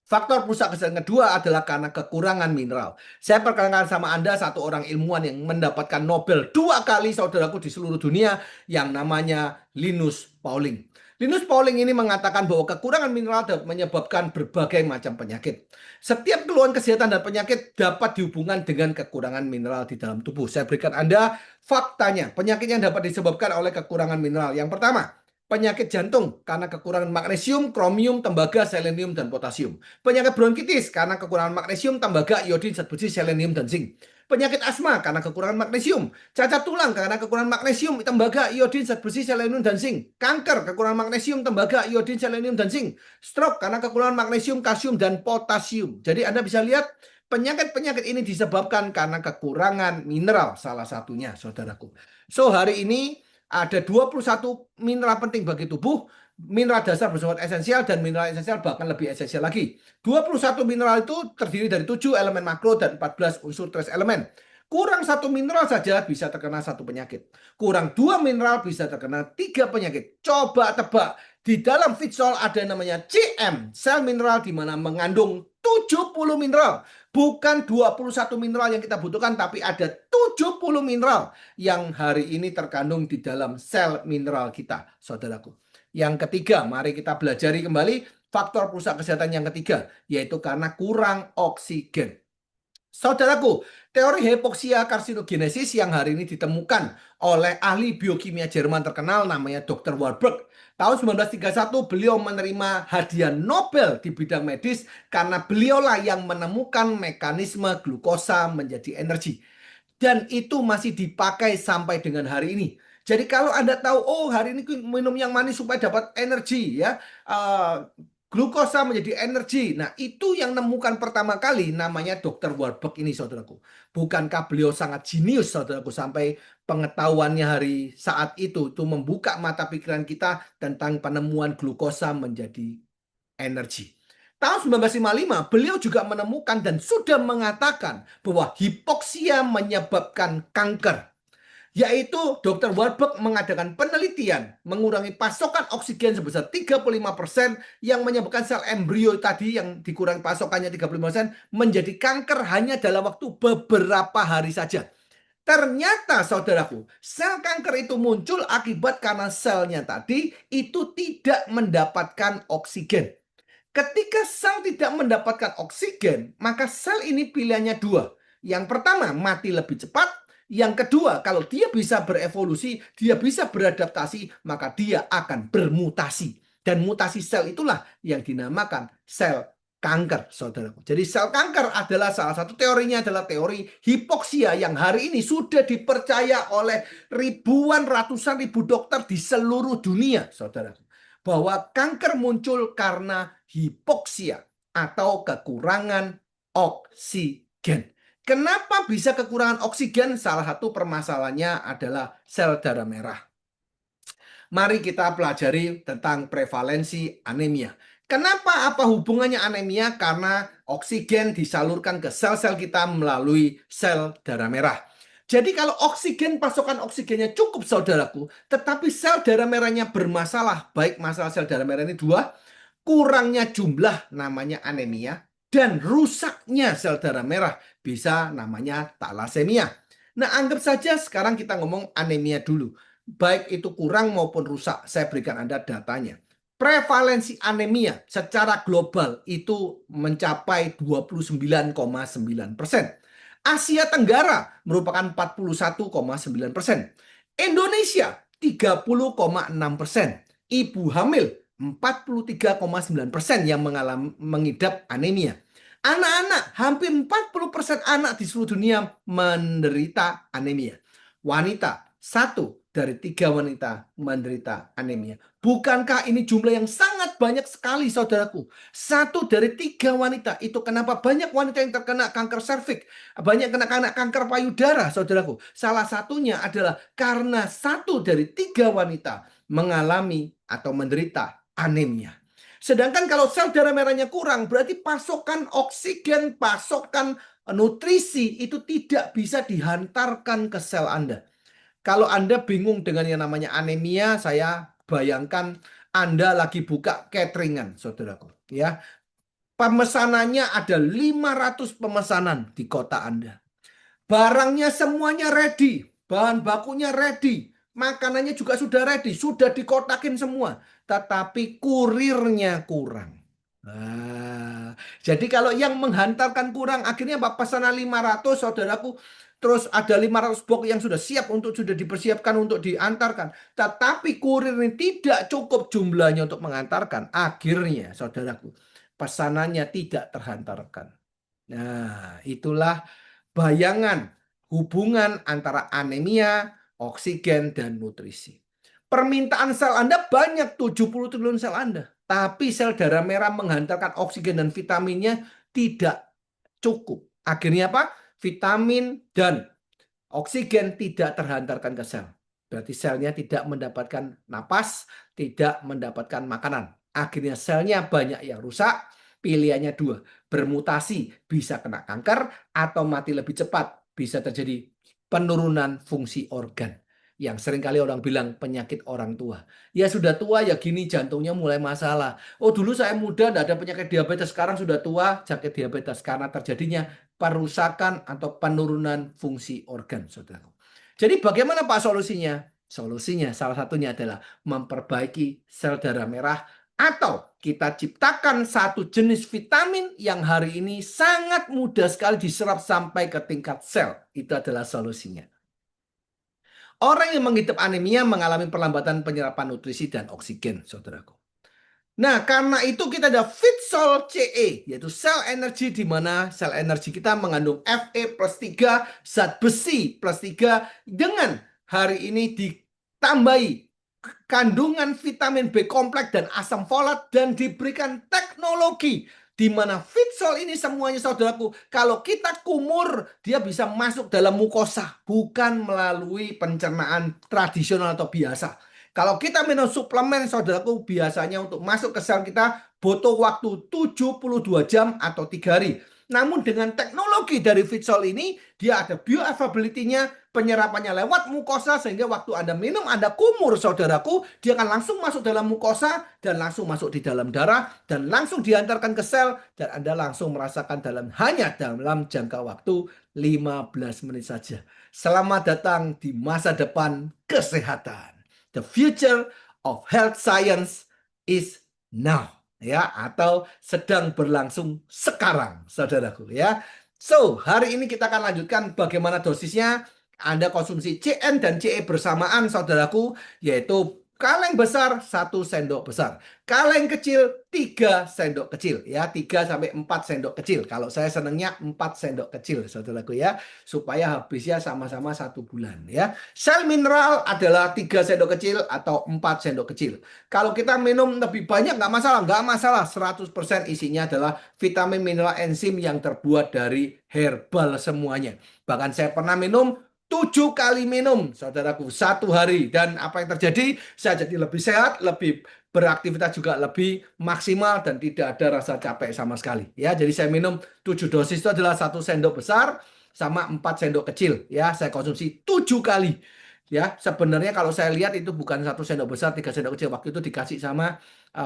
Faktor perusak kesehatan kedua adalah karena kekurangan mineral. Saya perkenalkan sama Anda satu orang ilmuwan yang mendapatkan Nobel 2 kali, saudaraku, di seluruh dunia, yang namanya Linus Pauling. Linus Pauling ini mengatakan bahwa kekurangan mineral dapat menyebabkan berbagai macam penyakit. Setiap keluhan kesehatan dan penyakit dapat dihubungkan dengan kekurangan mineral di dalam tubuh. Saya berikan Anda faktanya. Penyakit yang dapat disebabkan oleh kekurangan mineral. Yang pertama, penyakit jantung karena kekurangan magnesium, kromium, tembaga, selenium, dan potasium. Penyakit bronkitis karena kekurangan magnesium, tembaga, iodin, zat besi, selenium, dan zinc. Penyakit asma karena kekurangan magnesium. Cacat tulang karena kekurangan magnesium, tembaga, iodin, zat besi, selenium, dan zinc. Kanker kekurangan magnesium, tembaga, iodin, selenium, dan zinc. Stroke karena kekurangan magnesium, kalsium, dan potasium. Jadi Anda bisa lihat penyakit-penyakit ini disebabkan karena kekurangan mineral, salah satunya, saudaraku. So, hari ini ada 21 mineral penting bagi tubuh. Mineral dasar bersifat esensial dan mineral esensial bahkan lebih esensial lagi. 21 mineral itu terdiri dari 7 elemen makro dan 14 unsur trace elemen. Kurang satu mineral saja bisa terkena satu penyakit. Kurang 2 mineral bisa terkena 3 penyakit. Coba tebak, di dalam Fitsol ada namanya CM, sel mineral, di mana mengandung 70 mineral. Bukan 21 mineral yang kita butuhkan, tapi ada 70 mineral yang hari ini terkandung di dalam sel mineral kita, saudaraku. Yang ketiga, mari kita pelajari kembali faktor perusak kesehatan yang ketiga, yaitu karena kurang oksigen. Saudaraku, teori hipoksia karsinogenesis yang hari ini ditemukan oleh ahli biokimia Jerman terkenal namanya Dr. Warburg. Tahun 1931 beliau menerima hadiah Nobel di bidang medis karena beliaulah yang menemukan mekanisme glukosa menjadi energi. Dan itu masih dipakai sampai dengan hari ini. Jadi kalau Anda tahu, oh hari ini minum yang manis supaya dapat energi ya. Glukosa menjadi energi. Nah, itu yang nemukan pertama kali namanya Dr. Warburg ini, saudaraku. Bukankah beliau sangat jenius, saudaraku, sampai pengetahuannya hari saat itu membuka mata pikiran kita tentang penemuan glukosa menjadi energi. Tahun 1955, beliau juga menemukan dan sudah mengatakan bahwa hipoksia menyebabkan kanker. Yaitu Dr. Warburg mengadakan penelitian mengurangi pasokan oksigen sebesar 35% yang menyebabkan sel embrio tadi yang dikurangi pasokannya 35% menjadi kanker hanya dalam waktu beberapa hari saja. Ternyata, saudaraku, sel kanker itu muncul akibat karena selnya tadi itu tidak mendapatkan oksigen. Ketika sel tidak mendapatkan oksigen, maka sel ini pilihannya dua. Yang pertama, mati lebih cepat. Yang kedua, kalau dia bisa berevolusi, dia bisa beradaptasi, maka dia akan bermutasi. Dan mutasi sel itulah yang dinamakan sel kanker, saudaraku. Jadi sel kanker adalah salah satu teorinya adalah teori hipoksia yang hari ini sudah dipercaya oleh ribuan, ratusan ribu dokter di seluruh dunia, saudaraku. Bahwa kanker muncul karena hipoksia atau kekurangan oksigen. Kenapa bisa kekurangan oksigen? Salah satu permasalahannya adalah sel darah merah. Mari kita pelajari tentang prevalensi anemia. Kenapa? Apa hubungannya anemia? Karena oksigen disalurkan ke sel-sel kita melalui sel darah merah. Jadi kalau oksigen, pasokan oksigennya cukup, saudaraku, tetapi sel darah merahnya bermasalah, baik masalah sel darah merah ini dua, kurangnya jumlah namanya anemia, dan rusaknya sel darah merah bisa namanya talasemia. Nah, anggap saja sekarang kita ngomong anemia dulu. Baik itu kurang maupun rusak, saya berikan Anda datanya. Prevalensi anemia secara global itu mencapai 29,9%. Asia Tenggara merupakan 41,9%. Indonesia 30,6%. Ibu hamil 43,9% yang mengidap anemia. Anak-anak, hampir 40% anak di seluruh dunia menderita anemia. Wanita, 1 dari 3 wanita menderita anemia. Bukankah ini jumlah yang sangat banyak sekali, saudaraku? 1 dari 3 wanita. Itu kenapa banyak wanita yang terkena kanker serviks, banyak kena kanker payudara, saudaraku. Salah satunya adalah karena 1 dari 3 wanita mengalami atau menderita anemia. Sedangkan kalau sel darah merahnya kurang, berarti pasokan oksigen, pasokan nutrisi itu tidak bisa dihantarkan ke sel Anda. Kalau Anda bingung dengan yang namanya anemia, saya bayangkan Anda lagi buka cateringan, saudaraku. Ya, Pemesanannya ada 500 pemesanan di kota Anda. Barangnya semuanya ready, bahan bakunya ready, makanannya juga sudah ready, sudah dikotakin semua, tetapi kurirnya kurang. Nah, jadi kalau yang menghantarkan kurang, akhirnya Pak pesanan 500 saudaraku, terus ada 500 box yang sudah siap untuk sudah dipersiapkan untuk diantarkan, tetapi kurir ini tidak cukup jumlahnya untuk mengantarkan. Akhirnya saudaraku, pesanannya tidak terhantarkan. Nah, itulah bayangan hubungan antara anemia, oksigen, dan nutrisi. Permintaan sel Anda banyak, 70 triliun sel Anda. Tapi sel darah merah menghantarkan oksigen dan vitaminnya tidak cukup. Akhirnya apa? Vitamin dan oksigen tidak terhantarkan ke sel. Berarti selnya tidak mendapatkan napas, tidak mendapatkan makanan. Akhirnya selnya banyak yang rusak. Pilihannya dua, bermutasi, bisa kena kanker atau mati lebih cepat. Bisa terjadi penurunan fungsi organ. Yang seringkali orang bilang penyakit orang tua. Ya sudah tua ya gini, jantungnya mulai masalah. Oh dulu saya muda tidak ada penyakit diabetes, sekarang sudah tua sakit diabetes karena terjadinya perusakan atau penurunan fungsi organ, saudaraku. Jadi bagaimana Pak solusinya? Solusinya salah satunya adalah memperbaiki sel darah merah atau kita ciptakan satu jenis vitamin yang hari ini sangat mudah sekali diserap sampai ke tingkat sel. Itu adalah solusinya. Orang yang mengidap anemia mengalami perlambatan penyerapan nutrisi dan oksigen, saudaraku. Nah, karena itu kita ada Fitsol CE, yaitu sel energi, di mana sel energi kita mengandung Fe plus 3, zat besi plus 3, dengan hari ini ditambahi kandungan vitamin B kompleks dan asam folat, dan diberikan teknologi di mana Fitsol ini semuanya, saudaraku, kalau kita kumur, dia bisa masuk dalam mukosa, bukan melalui pencernaan tradisional atau biasa. Kalau kita minum suplemen, saudaraku, biasanya untuk masuk ke sel kita butuh waktu 72 jam atau 3 hari. Namun dengan teknologi dari Fitsol ini, dia ada bioavailability-nya, penyerapannya lewat mukosa, sehingga waktu Anda minum, Anda kumur, saudaraku, dia akan langsung masuk dalam mukosa, dan langsung masuk di dalam darah, dan langsung diantarkan ke sel, dan Anda langsung merasakan hanya dalam jangka waktu 15 menit saja. Selamat datang di masa depan kesehatan. The future of health science is now, ya, atau sedang berlangsung sekarang, saudaraku, ya. So, hari ini kita akan lanjutkan bagaimana dosisnya. Anda konsumsi CN dan CE bersamaan, saudaraku, yaitu kaleng besar 1 sendok besar, kaleng kecil 3 sendok kecil, ya, 3 sampai 4 sendok kecil. Kalau saya senangnya 4 sendok kecil, saudaraku, ya, supaya habisnya sama-sama 1 bulan, ya. Sel mineral adalah 3 sendok kecil atau 4 sendok kecil. Kalau kita minum lebih banyak nggak masalah. 100% isinya adalah vitamin, mineral, enzim yang terbuat dari herbal semuanya. Bahkan saya pernah minum 7 kali minum, saudaraku, 1 hari. Dan apa yang terjadi? Saya jadi lebih sehat, lebih beraktivitas juga lebih maksimal, dan tidak ada rasa capek sama sekali. Ya, jadi saya minum 7 dosis, itu adalah 1 sendok besar sama 4 sendok kecil. Ya, saya konsumsi 7 kali. Ya, sebenarnya kalau saya lihat itu bukan 1 sendok besar, 3 sendok kecil. Waktu itu dikasih sama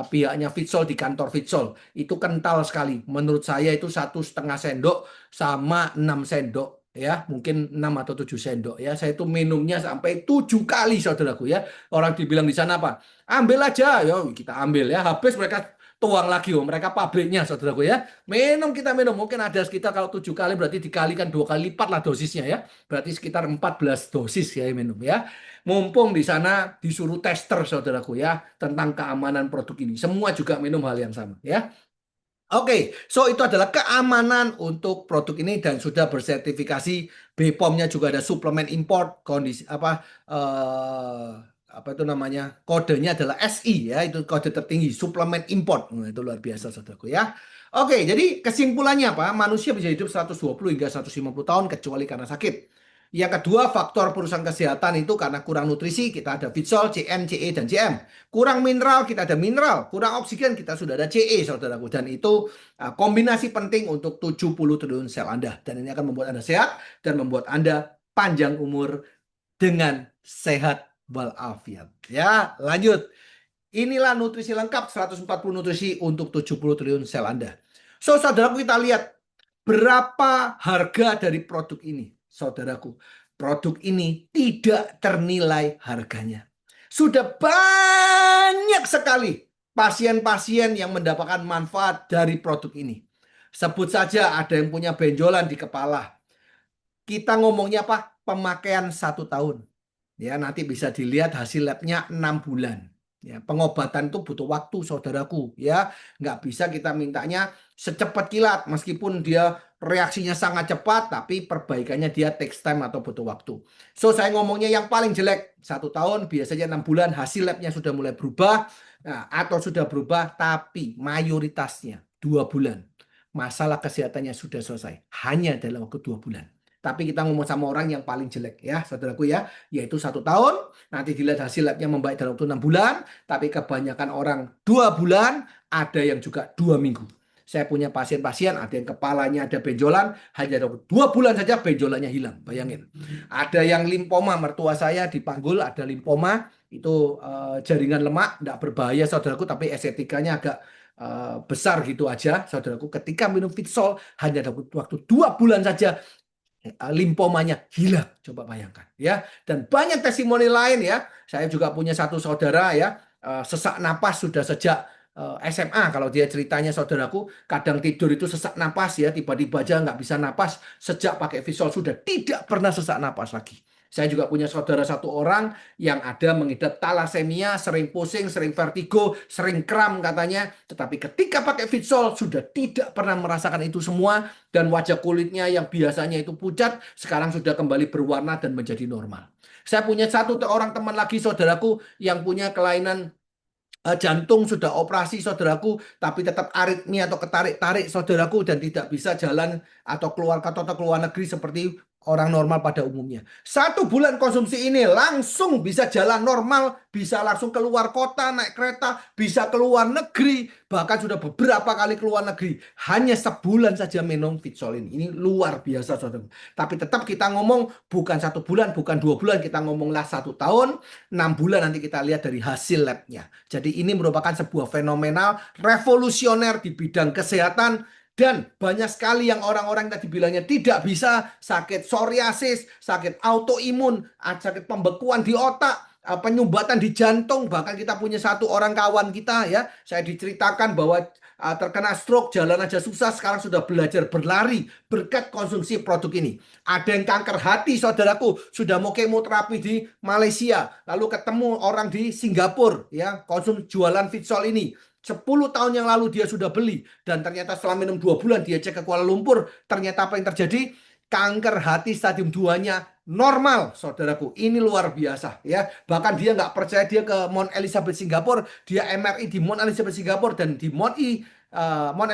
pihaknya Fitsol di kantor Fitsol. Itu kental sekali. Menurut saya itu 1,5 sendok sama 6 sendok. Ya, mungkin 6 atau 7 sendok, ya. Saya itu minumnya sampai 7 kali, saudaraku, ya. Orang dibilang di sana apa? Ambil aja, ya, kita ambil, ya. Habis mereka tuang lagi, oh, mereka pabriknya, saudaraku, ya. Minum, kita minum. Mungkin ada sekitar, kalau 7 kali berarti dikalikan 2 kali lipat lah dosisnya, ya. Berarti sekitar 14 dosis ya minum, ya. Mumpung di sana disuruh tester, saudaraku, ya, tentang keamanan produk ini. Semua juga minum hal yang sama, ya. Oke, so itu adalah keamanan untuk produk ini dan sudah bersertifikasi. BPOM-nya juga ada suplemen import, kondisi apa itu namanya? Kodenya adalah SI, ya, itu kode tertinggi, suplemen import. Nah, itu luar biasa, saudaraku, ya. Oke, jadi kesimpulannya apa? Manusia bisa hidup 120 hingga 150 tahun kecuali karena sakit. Yang kedua, faktor perusahaan kesehatan itu karena kurang nutrisi, kita ada Fitsol, CN, CE, dan CM. Kurang mineral, kita ada mineral. Kurang oksigen, kita sudah ada CE, saudaraku. Dan itu kombinasi penting untuk 70 triliun sel Anda. Dan ini akan membuat Anda sehat dan membuat Anda panjang umur dengan sehat walafiat. Ya, lanjut. Inilah nutrisi lengkap, 140 nutrisi untuk 70 triliun sel Anda. So, saudaraku, kita lihat berapa harga dari produk ini. Saudaraku, produk ini tidak ternilai harganya. Sudah banyak sekali pasien-pasien yang mendapatkan manfaat dari produk ini. Sebut saja ada yang punya benjolan di kepala. Kita ngomongnya apa? Pemakaian 1 tahun. Ya, nanti bisa dilihat hasil labnya 6 bulan. Ya, pengobatan itu butuh waktu, saudaraku. Ya, nggak bisa kita mintanya secepat kilat, meskipun dia reaksinya sangat cepat, tapi perbaikannya dia takes time atau butuh waktu. So, saya ngomongnya yang paling jelek 1 tahun, biasanya 6 bulan hasil labnya sudah mulai berubah, nah, atau sudah berubah, tapi mayoritasnya 2 bulan. Masalah kesehatannya sudah selesai, hanya dalam waktu 2 bulan. Tapi kita ngomong sama orang yang paling jelek ya, saudaraku ya, yaitu 1 tahun. Nanti dilihat hasil labnya membaik dalam waktu 6 bulan. Tapi kebanyakan orang 2 bulan, ada yang juga 2 minggu. Saya punya pasien-pasien, ada yang kepalanya ada benjolan, hanya dalam 2 bulan saja benjolannya hilang. Bayangin. Ada yang limfoma, mertua saya dipanggul, ada limfoma, itu jaringan lemak, tidak berbahaya saudaraku, tapi estetikanya agak besar gitu aja saudaraku. Ketika minum Fitsol, hanya dalam waktu 2 bulan saja limfomanya hilang, coba bayangkan ya. Dan banyak testimoni lain ya. Saya juga punya satu saudara ya, sesak napas sudah sejak SMA. Kalau dia ceritanya, saudaraku, kadang tidur itu sesak napas ya, tiba-tiba aja nggak bisa napas. Sejak pakai Visual sudah tidak pernah sesak napas lagi. Saya juga punya saudara satu orang yang ada mengidap talasemia, sering pusing, sering vertigo, sering kram katanya. Tetapi ketika pakai Vitsol sudah tidak pernah merasakan itu semua, dan wajah kulitnya yang biasanya itu pucat sekarang sudah kembali berwarna dan menjadi normal. Saya punya satu orang teman lagi, saudaraku, yang punya kelainan jantung, sudah operasi saudaraku, tapi tetap aritmia atau ketarik-tarik saudaraku, dan tidak bisa jalan atau keluar kota atau keluar negeri seperti orang normal pada umumnya. 1 bulan konsumsi ini langsung bisa jalan normal, bisa langsung keluar kota, naik kereta, bisa keluar negeri, bahkan sudah beberapa kali keluar negeri. Hanya sebulan saja minum Fitsol ini. Ini luar biasa, saudara. Tapi tetap kita ngomong bukan 1 bulan, bukan 2 bulan, kita ngomonglah 1 tahun, 6 bulan nanti kita lihat dari hasil labnya. Jadi ini merupakan sebuah fenomena revolusioner di bidang kesehatan. Dan banyak sekali yang orang-orang tadi bilangnya tidak bisa, sakit psoriasis, sakit autoimun, sakit pembekuan di otak, penyumbatan di jantung. Bahkan kita punya satu orang kawan kita ya, saya diceritakan bahwa terkena stroke, jalan aja susah, sekarang sudah belajar berlari berkat konsumsi produk ini. Ada yang kanker hati, saudaraku, sudah mau kemoterapi di Malaysia, lalu ketemu orang di Singapura ya, konsum jualan Fitsol ini. 10 tahun yang lalu dia sudah beli, dan ternyata setelah minum 2 bulan dia cek ke Kuala Lumpur, ternyata apa yang terjadi? Kanker hati stadium 2-nya normal, saudaraku. Ini luar biasa ya. Bahkan dia nggak percaya, dia ke Mount Elizabeth Singapura, dia MRI di Mount Elizabeth Singapura, dan di Mount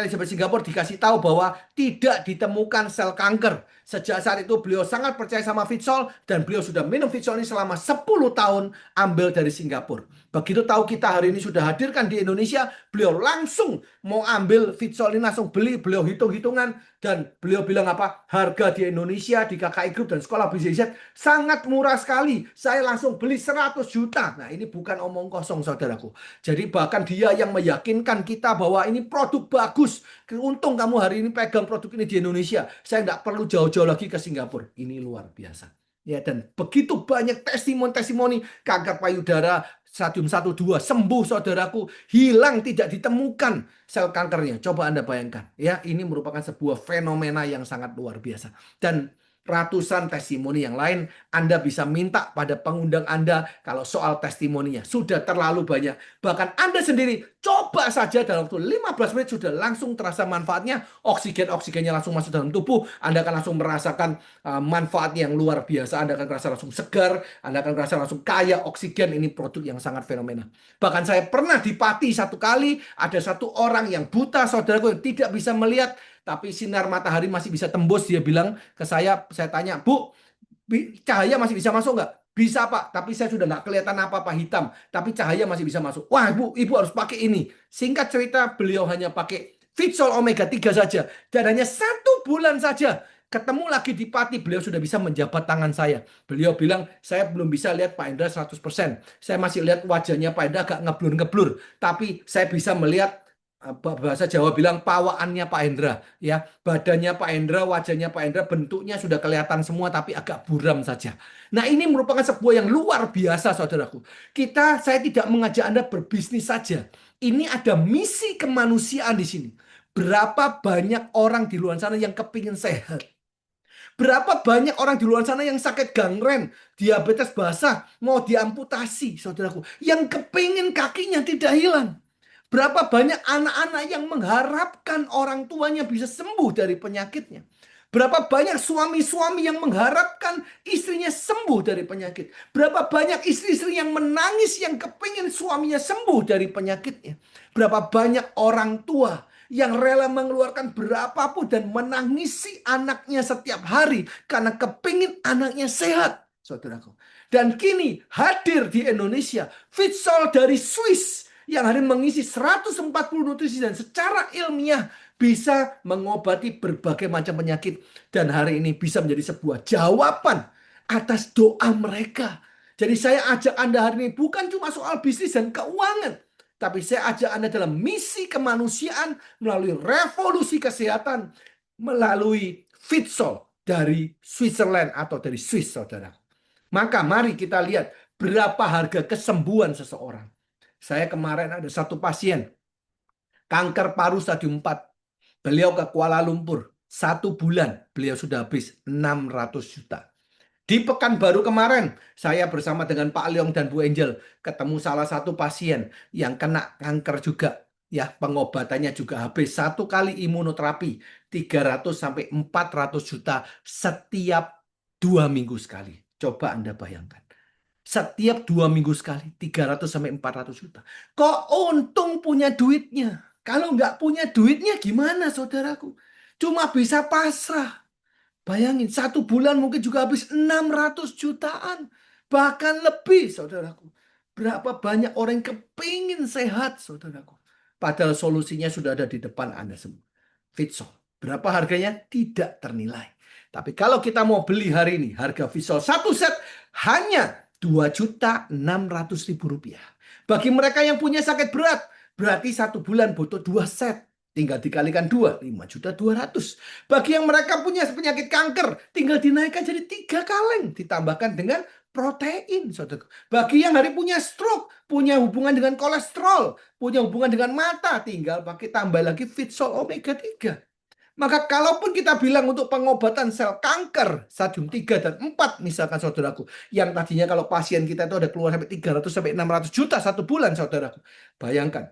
Elizabeth Singapura dikasih tahu bahwa tidak ditemukan sel kanker. Sejak saat itu beliau sangat percaya sama Fitsol, dan beliau sudah minum Fitsol ini selama 10 tahun, ambil dari Singapura. Begitu tahu kita hari ini sudah hadirkan di Indonesia, beliau langsung mau ambil Fitsol ini, langsung beli, beliau hitung-hitungan, dan beliau bilang apa? Harga di Indonesia, di KKI Group dan Sekolah Bisnis sangat murah sekali. Saya langsung beli 100 juta. Nah, ini bukan omong kosong, saudaraku. Jadi bahkan dia yang meyakinkan kita bahwa ini produk bagus. Untung kamu hari ini pegang produk ini di Indonesia. Saya nggak perlu jauh-jauh lagi ke Singapura. Ini luar biasa. Ya, dan begitu banyak testimoni-testimoni kanker payudara stadium 1 2 sembuh, saudaraku, hilang, tidak ditemukan sel kankernya. Coba Anda bayangkan ya, ini merupakan sebuah fenomena yang sangat luar biasa. Dan ratusan testimoni yang lain Anda bisa minta pada pengundang Anda kalau soal testimoninya sudah terlalu banyak. Bahkan Anda sendiri coba saja dalam waktu 15 menit sudah langsung terasa manfaatnya. Oksigennya langsung masuk dalam tubuh. Anda akan langsung merasakan manfaat yang luar biasa. Anda akan merasa langsung segar, Anda akan merasa langsung kaya oksigen. Ini produk yang sangat fenomena. Bahkan saya pernah di Pati satu kali, ada satu orang yang buta, saudaraku, yang tidak bisa melihat, tapi sinar matahari masih bisa tembus. Dia bilang ke saya tanya, Bu, cahaya masih bisa masuk nggak? Bisa, Pak, tapi saya sudah nggak kelihatan apa-apa, hitam, tapi cahaya masih bisa masuk. Wah, ibu harus pakai ini. Singkat cerita, beliau hanya pakai Fitsol Omega 3 saja, dan hanya 1 bulan saja ketemu lagi di Pati, beliau sudah bisa menjabat tangan saya. Beliau bilang, saya belum bisa lihat Pak Indra 100%. Saya masih lihat wajahnya Pak Indra agak ngeblur-ngeblur, tapi saya bisa melihat bahasa Jawa bilang pawaannya Pak Hendra, ya, badannya Pak Hendra, wajahnya Pak Hendra, bentuknya sudah kelihatan semua tapi agak buram saja. Nah, ini merupakan sebuah yang luar biasa, saudaraku. Saya tidak mengajak Anda berbisnis saja. Ini ada misi kemanusiaan di sini. Berapa banyak orang di luar sana yang kepingin sehat? Berapa banyak orang di luar sana yang sakit gangren, diabetes basah, mau diamputasi, saudaraku, yang kepingin kakinya tidak hilang. Berapa banyak anak-anak yang mengharapkan orang tuanya bisa sembuh dari penyakitnya. Berapa banyak suami-suami yang mengharapkan istrinya sembuh dari penyakit. Berapa banyak istri-istri yang menangis yang kepingin suaminya sembuh dari penyakitnya. Berapa banyak orang tua yang rela mengeluarkan berapapun dan menangisi anaknya setiap hari karena kepingin anaknya sehat, saudaraku. Dan kini hadir di Indonesia Fitsol dari Swiss yang hari mengisi 140 nutrisi dan secara ilmiah bisa mengobati berbagai macam penyakit. Dan hari ini bisa menjadi sebuah jawaban atas doa mereka. Jadi saya ajak Anda hari ini bukan cuma soal bisnis dan keuangan, tapi saya ajak Anda dalam misi kemanusiaan melalui revolusi kesehatan, melalui Fitsol dari Switzerland atau dari Swiss, saudara. Maka mari kita lihat berapa harga kesembuhan seseorang. Saya kemarin ada satu pasien kanker paru stadium 4. Beliau ke Kuala Lumpur. 1 bulan beliau sudah habis 600 juta. Di Pekanbaru kemarin, saya bersama dengan Pak Leong dan Bu Angel ketemu salah satu pasien yang kena kanker juga. Ya, pengobatannya juga habis. 1 kali imunoterapi 300 sampai 400 juta setiap 2 minggu sekali. Coba Anda bayangkan. Setiap 2 minggu sekali 300 sampai 400 juta. Kok untung punya duitnya? Kalau nggak punya duitnya gimana, saudaraku? Cuma bisa pasrah. Bayangin, 1 bulan mungkin juga habis 600 jutaan. Bahkan lebih, saudaraku. Berapa banyak orang yang kepingin sehat, saudaraku. Padahal solusinya sudah ada di depan Anda semua. Fitsol. Berapa harganya? Tidak ternilai. Tapi kalau kita mau beli hari ini, harga Fitsol satu set hanya 2.600.000 rupiah. Bagi mereka yang punya sakit berat, berarti 1 bulan butuh 2 set. Tinggal dikalikan 2, 5.200.000. Bagi yang mereka punya penyakit kanker, tinggal dinaikkan jadi 3 kaleng. Ditambahkan dengan protein, saudara. Bagi yang hari punya stroke, punya hubungan dengan kolesterol, punya hubungan dengan mata, tinggal pakai tambah lagi Fitsol Omega 3. Maka kalaupun kita bilang untuk pengobatan sel kanker stadium 3 dan 4 misalkan saudaraku, yang tadinya kalau pasien kita itu ada keluar sampai 300 sampai 600 juta 1 bulan, saudaraku. Bayangkan,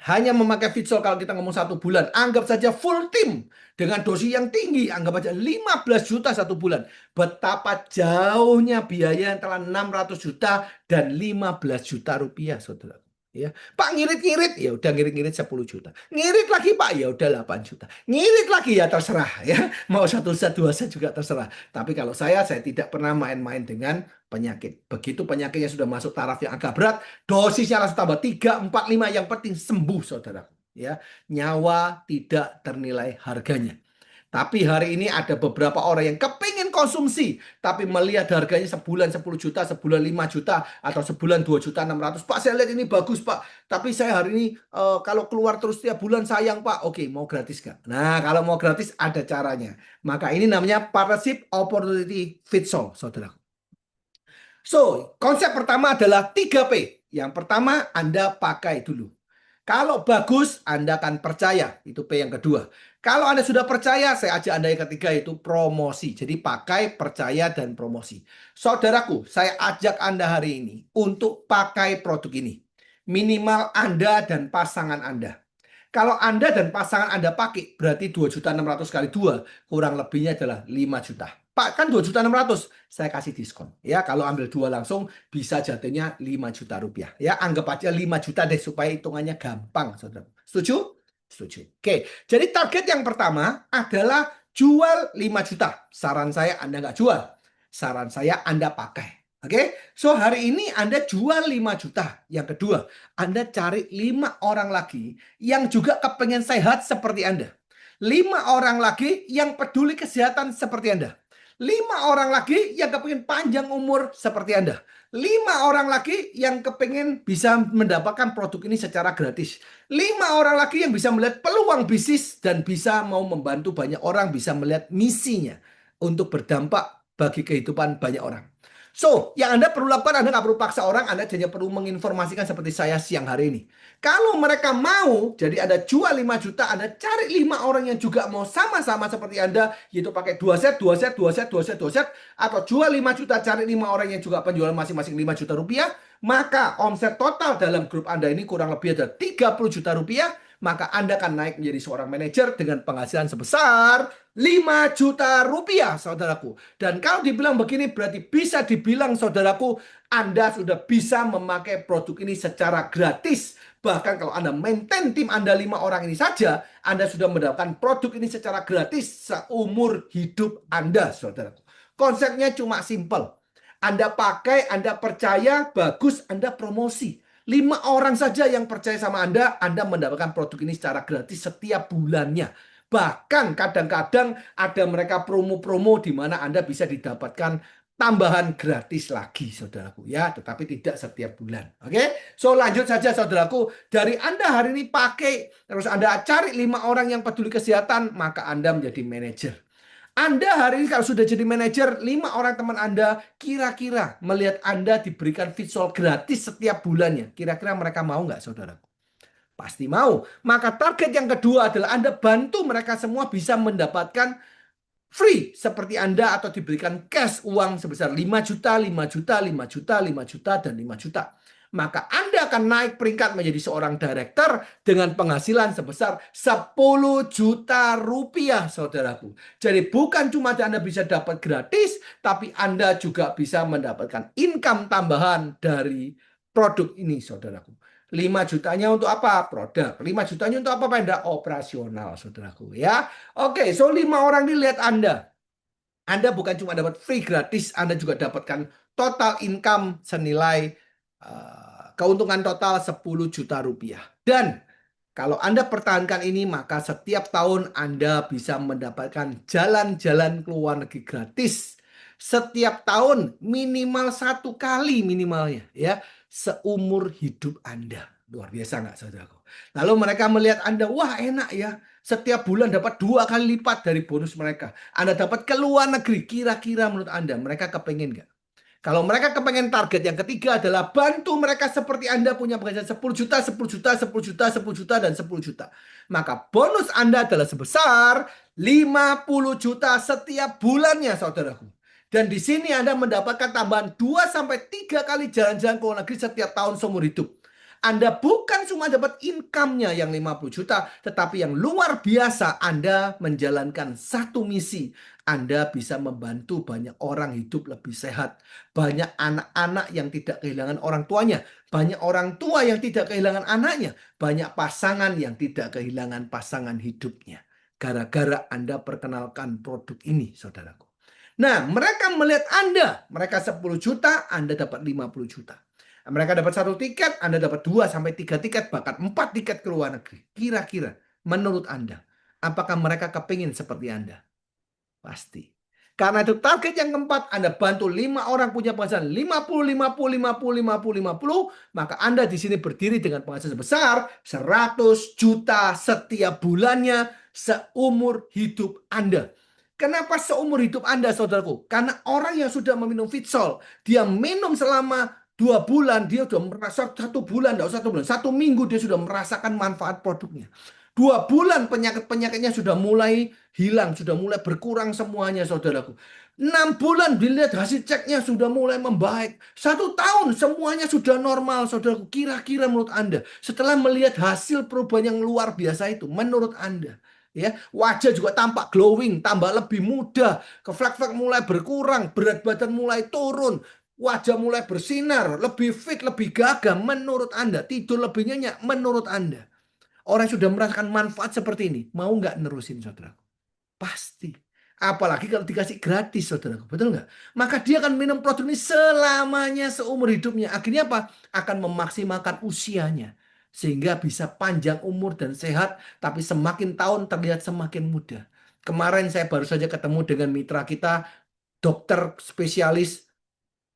hanya memakai Fitsol kalau kita ngomong 1 bulan, anggap saja full tim dengan dosis yang tinggi, anggap aja 15 juta 1 bulan. Betapa jauhnya biaya yang telah 600 juta dan 15 juta rupiah, saudara. Ya, Pak ngirit-ngirit, ya udah ngirit-ngirit 10 juta. Ngirit lagi Pak, ya udah 8 juta. Ngirit lagi ya terserah ya. Mau 1 set 2 set juga terserah. Tapi kalau saya tidak pernah main-main dengan penyakit. Begitu penyakitnya sudah masuk taraf yang agak berat, dosisnya langsung tambah 3, 4, 5. Yang penting sembuh, saudara. Ya, nyawa tidak ternilai harganya. Tapi hari ini ada beberapa orang yang kepingin konsumsi, tapi melihat harganya sebulan 10 juta, sebulan 5 juta, atau sebulan 2.600.000. Pak, saya lihat ini bagus, Pak. Tapi saya hari ini kalau keluar terus tiap bulan sayang, Pak. Oke, mau gratis nggak? Nah, kalau mau gratis ada caranya. Maka ini namanya Partnership Opportunity Fitsol, saudara. So, konsep pertama adalah 3P. Yang pertama, Anda pakai dulu. Kalau bagus, Anda akan percaya. Itu P yang kedua. Kalau Anda sudah percaya, saya ajak Anda yang ketiga itu promosi. Jadi pakai, percaya, dan promosi. Saudaraku, saya ajak Anda hari ini untuk pakai produk ini. Minimal Anda dan pasangan Anda. Kalau Anda dan pasangan Anda pakai, berarti 2.600.000 kali 2, kurang lebihnya adalah 5 juta. Pak, kan 2.600.000, saya kasih diskon. Ya, kalau ambil 2 langsung, bisa jatuhnya 5 juta rupiah. Ya, anggap aja 5 juta deh, supaya hitungannya gampang, saudara. Setuju? Setuju. Oke, jadi target yang pertama adalah jual 5 juta. Saran saya Anda nggak jual. Saran saya Anda pakai. Oke, so hari ini Anda jual 5 juta. Yang kedua, Anda cari 5 orang lagi yang juga kepengen sehat seperti Anda. 5 orang lagi yang peduli kesehatan seperti Anda. 5 orang lagi yang kepengen panjang umur seperti Anda. 5 orang lagi yang kepengen bisa mendapatkan produk ini secara gratis. 5 orang lagi yang bisa melihat peluang bisnis dan bisa mau membantu banyak orang, bisa melihat misinya untuk berdampak bagi kehidupan banyak orang. So, yang Anda perlu lakukan, Anda nggak perlu paksa orang, Anda hanya perlu menginformasikan seperti saya siang hari ini. Kalau mereka mau, jadi Anda jual 5 juta, Anda cari 5 orang yang juga mau sama-sama seperti Anda, yaitu pakai 2 set, 2 set, 2 set, 2 set, 2 set, atau jual 5 juta, cari 5 orang yang juga penjualan masing-masing 5 juta rupiah, maka omset total dalam grup Anda ini kurang lebih ada 30 juta rupiah, maka Anda akan naik menjadi seorang manajer dengan penghasilan sebesar 5 juta rupiah, saudaraku. Dan kalau dibilang begini, berarti bisa dibilang, saudaraku, Anda sudah bisa memakai produk ini secara gratis. Bahkan kalau Anda maintain tim Anda 5 orang ini saja, Anda sudah mendapatkan produk ini secara gratis seumur hidup Anda, saudaraku. Konsepnya cuma simple. Anda pakai, Anda percaya, bagus, Anda promosi. 5 orang saja yang percaya sama Anda mendapatkan produk ini secara gratis setiap bulannya. Bahkan kadang-kadang ada mereka promo-promo di mana Anda bisa didapatkan tambahan gratis lagi, saudaraku. Ya, tetapi tidak setiap bulan. Oke? So, lanjut saja, saudaraku. Dari Anda hari ini pakai, terus Anda cari 5 orang yang peduli kesehatan, maka Anda menjadi manajer. Anda hari ini kalau sudah jadi manajer, 5 orang teman Anda kira-kira melihat Anda diberikan Fitsol gratis setiap bulannya. Kira-kira mereka mau nggak, saudara? Pasti mau. Maka target yang kedua adalah Anda bantu mereka semua bisa mendapatkan free seperti Anda atau diberikan cash uang sebesar 5 juta, 5 juta, 5 juta, 5 juta, dan 5 juta. Maka Anda akan naik peringkat menjadi seorang director dengan penghasilan sebesar 10 juta rupiah, saudaraku. Jadi bukan cuma Anda bisa dapat gratis, tapi Anda juga bisa mendapatkan income tambahan dari produk ini, saudaraku. 5 jutanya untuk apa? Produk. 5 jutanya untuk apa, Penda? Operasional, saudaraku. Ya, oke. So 5 orang ini lihat Anda. Anda bukan cuma dapat free gratis, Anda juga dapatkan total income senilai keuntungan total 10 juta rupiah. Dan kalau Anda pertahankan ini, maka setiap tahun Anda bisa mendapatkan jalan-jalan ke luar negeri gratis. Setiap tahun minimal 1 kali minimalnya, ya, seumur hidup Anda. Luar biasa nggak, saudaraku? Lalu mereka melihat Anda, wah enak ya. Setiap bulan dapat 2 kali lipat dari bonus mereka. Anda dapat ke luar negeri. Kira-kira menurut Anda, mereka kepengen nggak? Kalau mereka kepengen target yang ketiga adalah bantu mereka seperti Anda punya penghasilan 10 juta, 10 juta, 10 juta, 10 juta, dan 10 juta. Maka bonus Anda adalah sebesar 50 juta setiap bulannya, saudaraku. Dan di sini Anda mendapatkan tambahan 2-3 kali jalan-jalan ke luar negeri setiap tahun seumur hidup. Anda bukan cuma dapat income-nya yang 50 juta, tetapi yang luar biasa Anda menjalankan satu misi. Anda bisa membantu banyak orang hidup lebih sehat. Banyak anak-anak yang tidak kehilangan orang tuanya. Banyak orang tua yang tidak kehilangan anaknya. Banyak pasangan yang tidak kehilangan pasangan hidupnya. Gara-gara Anda perkenalkan produk ini, saudaraku. Nah, mereka melihat Anda. Mereka 10 juta, Anda dapat 50 juta. Mereka dapat 1 tiket, Anda dapat 2-3 tiket, bahkan 4 tiket ke luar negeri. Kira-kira menurut Anda, apakah mereka kepingin seperti Anda? Pasti. Karena itu target yang keempat, Anda bantu 5 orang punya penghasilan 50, 50, 50, 50, 50, maka Anda di sini berdiri dengan penghasilan sebesar 100 juta setiap bulannya seumur hidup Anda. Kenapa seumur hidup Anda, saudaraku? Karena orang yang sudah meminum Fitsol, dia minum selama 2 bulan, dia sudah merasa 1 bulan, tidak usah 1 bulan, 1 minggu dia sudah merasakan manfaat produknya. 2 bulan penyakit-penyakitnya sudah mulai hilang, sudah mulai berkurang semuanya, saudaraku. 6 bulan dilihat hasil ceknya sudah mulai membaik. 1 tahun semuanya sudah normal, saudaraku. Kira-kira menurut Anda, setelah melihat hasil perubahan yang luar biasa itu, menurut Anda, ya, wajah juga tampak glowing, tambah lebih muda, keflek-flek mulai berkurang, berat badan mulai turun, wajah mulai bersinar, lebih fit, lebih gagah, menurut Anda, tidur lebih nyenyak, menurut Anda. Orang yang sudah merasakan manfaat seperti ini, mau nggak nerusin, saudaraku? Pasti. Apalagi kalau dikasih gratis, saudaraku. Betul nggak? Maka dia akan minum produk ini selamanya, seumur hidupnya. Akhirnya apa? Akan memaksimalkan usianya. Sehingga bisa panjang umur dan sehat, tapi semakin tahun terlihat semakin muda. Kemarin saya baru saja ketemu dengan mitra kita, dokter spesialis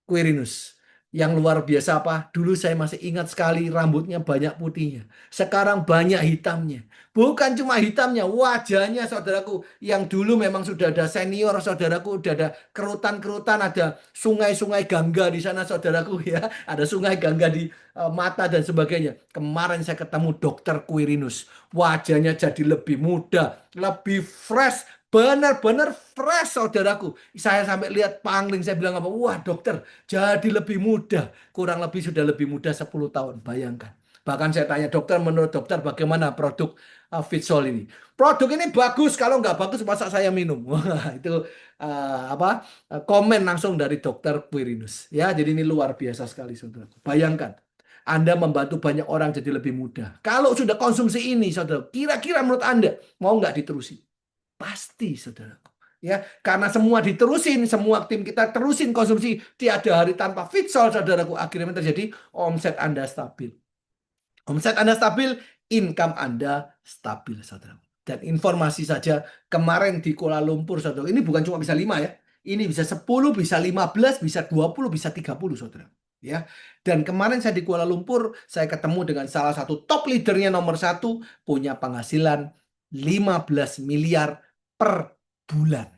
Quirinus. Yang luar biasa apa? Dulu saya masih ingat sekali rambutnya banyak putihnya. Sekarang banyak hitamnya. Bukan cuma hitamnya, wajahnya saudaraku. Yang dulu memang sudah ada senior saudaraku. Udah ada kerutan-kerutan, ada sungai-sungai Gangga di sana saudaraku ya. Ada sungai Gangga di mata dan sebagainya. Kemarin saya ketemu dokter Quirinus. Wajahnya jadi lebih muda, lebih fresh. Benar-benar fresh saudaraku. Saya sampai lihat pangling, saya bilang apa? Wah dokter, jadi lebih mudah, kurang lebih sudah lebih mudah 10 tahun, bayangkan. Bahkan saya tanya dokter, menurut dokter bagaimana produk Fitsol ini? Produk ini bagus, kalau nggak bagus masa saya minum? Wah, itu komen langsung dari dokter Quirinus. Ya, jadi ini luar biasa sekali, saudara. Bayangkan, Anda membantu banyak orang jadi lebih mudah. Kalau sudah konsumsi ini, saudara, kira-kira menurut Anda mau nggak diterusi? Pasti, saudaraku. Ya, karena semua diterusin, semua tim kita terusin konsumsi, tiada hari tanpa Fitsol, saudaraku. Akhirnya terjadi omset Anda stabil. Omset Anda stabil, income Anda stabil, saudaraku. Dan informasi saja, kemarin di Kuala Lumpur, saudara, ini bukan cuma bisa 5 ya. Ini bisa 10, bisa 15, bisa 20, bisa 30, saudara. Ya. Dan kemarin saya di Kuala Lumpur, saya ketemu dengan salah satu top leadernya nomor 1, punya penghasilan 15 miliar per bulan.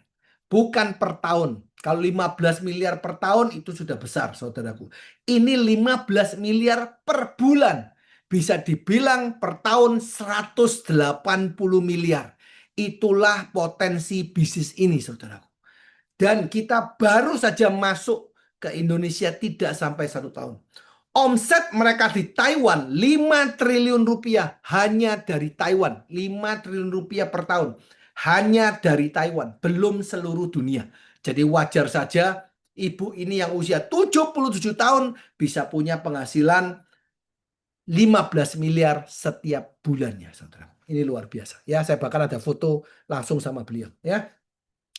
Bukan per tahun. Kalau 15 miliar per tahun itu sudah besar, saudaraku. Ini 15 miliar per bulan. Bisa dibilang per tahun 180 miliar. Itulah potensi bisnis ini, saudaraku. Dan kita baru saja masuk ke Indonesia tidak sampai 1 tahun. Omset mereka di Taiwan 5 triliun rupiah hanya dari Taiwan. 5 triliun rupiah per tahun. Hanya dari Taiwan. Belum seluruh dunia. Jadi wajar saja ibu ini yang usia 77 tahun bisa punya penghasilan 15 miliar setiap bulannya, saudara. Ini luar biasa. Ya, saya bahkan ada foto langsung sama beliau. Ya,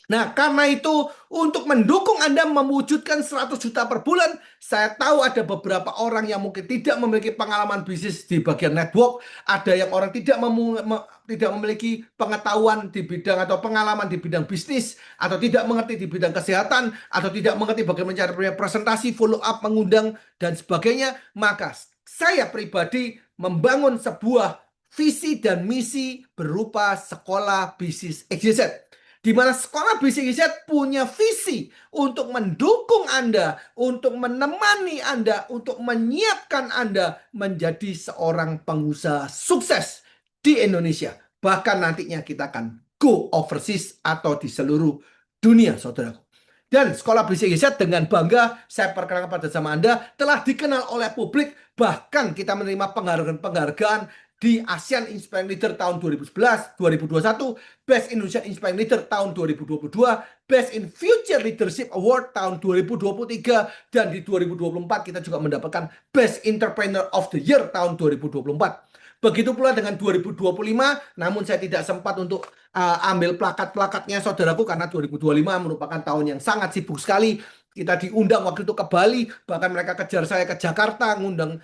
nah, karena itu untuk mendukung Anda mewujudkan 100 juta per bulan, saya tahu ada beberapa orang yang mungkin tidak memiliki pengalaman bisnis di bagian network, ada yang orang tidak memiliki pengetahuan di bidang atau pengalaman di bidang bisnis, atau tidak mengerti di bidang kesehatan, atau tidak mengerti bagaimana cara presentasi, follow up, mengundang, dan sebagainya. Maka saya pribadi membangun sebuah visi dan misi berupa sekolah bisnis XYZ. Di mana sekolah bisnis riset punya visi untuk mendukung Anda, untuk menemani Anda, untuk menyiapkan Anda menjadi seorang pengusaha sukses di Indonesia. Bahkan nantinya kita akan go overseas atau di seluruh dunia, saudaraku. Dan sekolah bisnis riset dengan bangga saya perkenalkan pada sama Anda telah dikenal oleh publik. Bahkan kita menerima penghargaan di ASEAN Inspiring Leader tahun 2011, 2021, Best Indonesian Inspiring Leader tahun 2022, Best in Future Leadership Award tahun 2023, dan di 2024 kita juga mendapatkan Best Entrepreneur of the Year tahun 2024. Begitu pula dengan 2025, namun saya tidak sempat untuk ambil plakat-plakatnya saudaraku karena 2025 merupakan tahun yang sangat sibuk sekali. Kita diundang waktu itu ke Bali, bahkan mereka kejar saya ke Jakarta, ngundang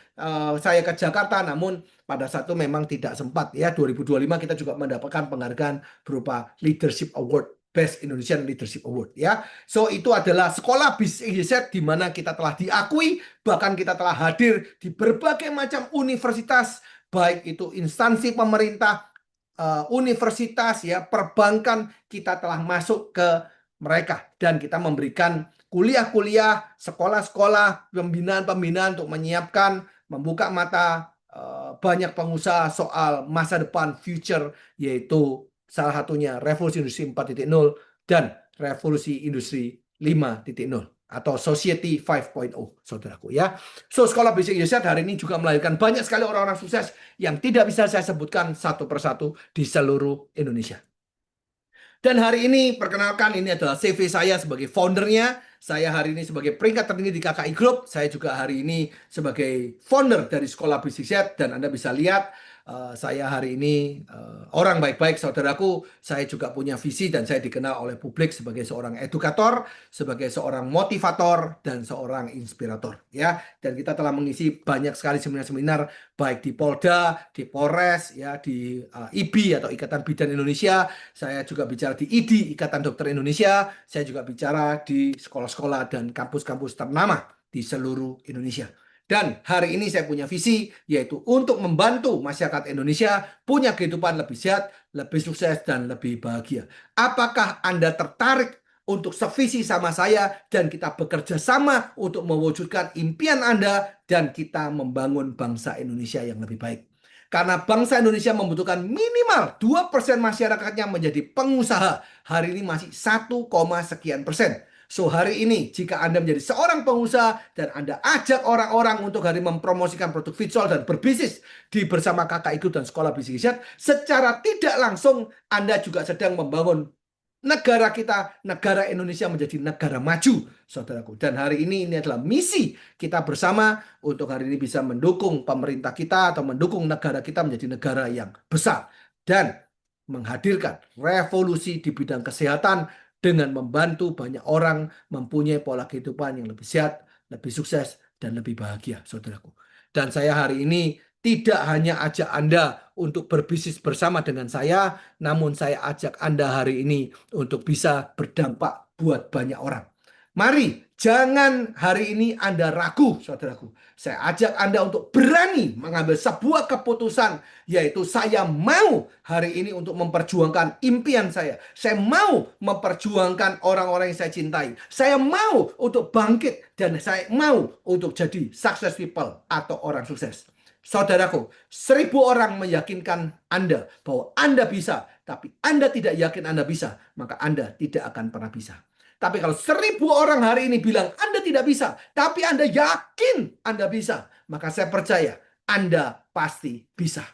saya ke Jakarta, namun pada saat itu memang tidak sempat ya. 2025 kita juga mendapatkan penghargaan berupa Leadership Award, Best Indonesian Leadership Award ya. So itu adalah sekolah bisnis di mana kita telah diakui, bahkan kita telah hadir di berbagai macam universitas, baik itu instansi pemerintah, universitas ya, perbankan, kita telah masuk ke mereka dan kita memberikan kuliah-kuliah, sekolah-sekolah, pembinaan-pembinaan untuk menyiapkan, membuka mata banyak pengusaha soal masa depan future, yaitu salah satunya revolusi industri 4.0 dan revolusi industri 5.0 atau Society 5.0, saudaraku ya. So, sekolah bisnis Indonesia hari ini juga melahirkan banyak sekali orang-orang sukses yang tidak bisa saya sebutkan satu persatu di seluruh Indonesia. Dan hari ini, perkenalkan, ini adalah CV saya sebagai foundernya. Saya hari ini sebagai peringkat tertinggi di KKI Group. Saya juga hari ini sebagai founder dari Sekolah Bisnis Set. Dan Anda bisa lihat, saya hari ini orang baik-baik, saudaraku. Saya juga punya visi dan saya dikenal oleh publik sebagai seorang edukator, sebagai seorang motivator, dan seorang inspirator. Ya, dan kita telah mengisi banyak sekali seminar-seminar, baik di Polda, di Polres, ya, di IBI atau Ikatan Bidan Indonesia. Saya juga bicara di IDI, Ikatan Dokter Indonesia. Saya juga bicara di sekolah-sekolah dan kampus-kampus ternama di seluruh Indonesia. Dan hari ini saya punya visi, yaitu untuk membantu masyarakat Indonesia punya kehidupan lebih sehat, lebih sukses, dan lebih bahagia. Apakah Anda tertarik untuk sevisi sama saya dan kita bekerja sama untuk mewujudkan impian Anda dan kita membangun bangsa Indonesia yang lebih baik? Karena bangsa Indonesia membutuhkan minimal 2% masyarakatnya menjadi pengusaha. Hari ini masih 1, sekian %. So, hari ini jika Anda menjadi seorang pengusaha dan Anda ajak orang-orang untuk hari mempromosikan produk Visual dan berbisnis di bersama Kakak Ikut dan Sekolah Bisnis Isyat, secara tidak langsung Anda juga sedang membangun negara kita, negara Indonesia menjadi negara maju, saudaraku. Dan hari ini adalah misi kita bersama untuk hari ini bisa mendukung pemerintah kita atau mendukung negara kita menjadi negara yang besar dan menghadirkan revolusi di bidang kesehatan dengan membantu banyak orang mempunyai pola kehidupan yang lebih sehat, lebih sukses, dan lebih bahagia, saudaraku. Dan saya hari ini tidak hanya ajak Anda untuk berbisnis bersama dengan saya, namun saya ajak Anda hari ini untuk bisa berdampak buat banyak orang. Mari, jangan hari ini Anda ragu, saudaraku. Saya ajak Anda untuk berani mengambil sebuah keputusan, yaitu saya mau hari ini untuk memperjuangkan impian saya. Saya mau memperjuangkan orang-orang yang saya cintai. Saya mau untuk bangkit dan saya mau untuk jadi success people atau orang sukses. Saudaraku, 1.000 orang meyakinkan Anda bahwa Anda bisa, tapi Anda tidak yakin Anda bisa, maka Anda tidak akan pernah bisa. Tapi kalau 1.000 orang hari ini bilang Anda tidak bisa, tapi Anda yakin Anda bisa, maka saya percaya Anda pasti bisa.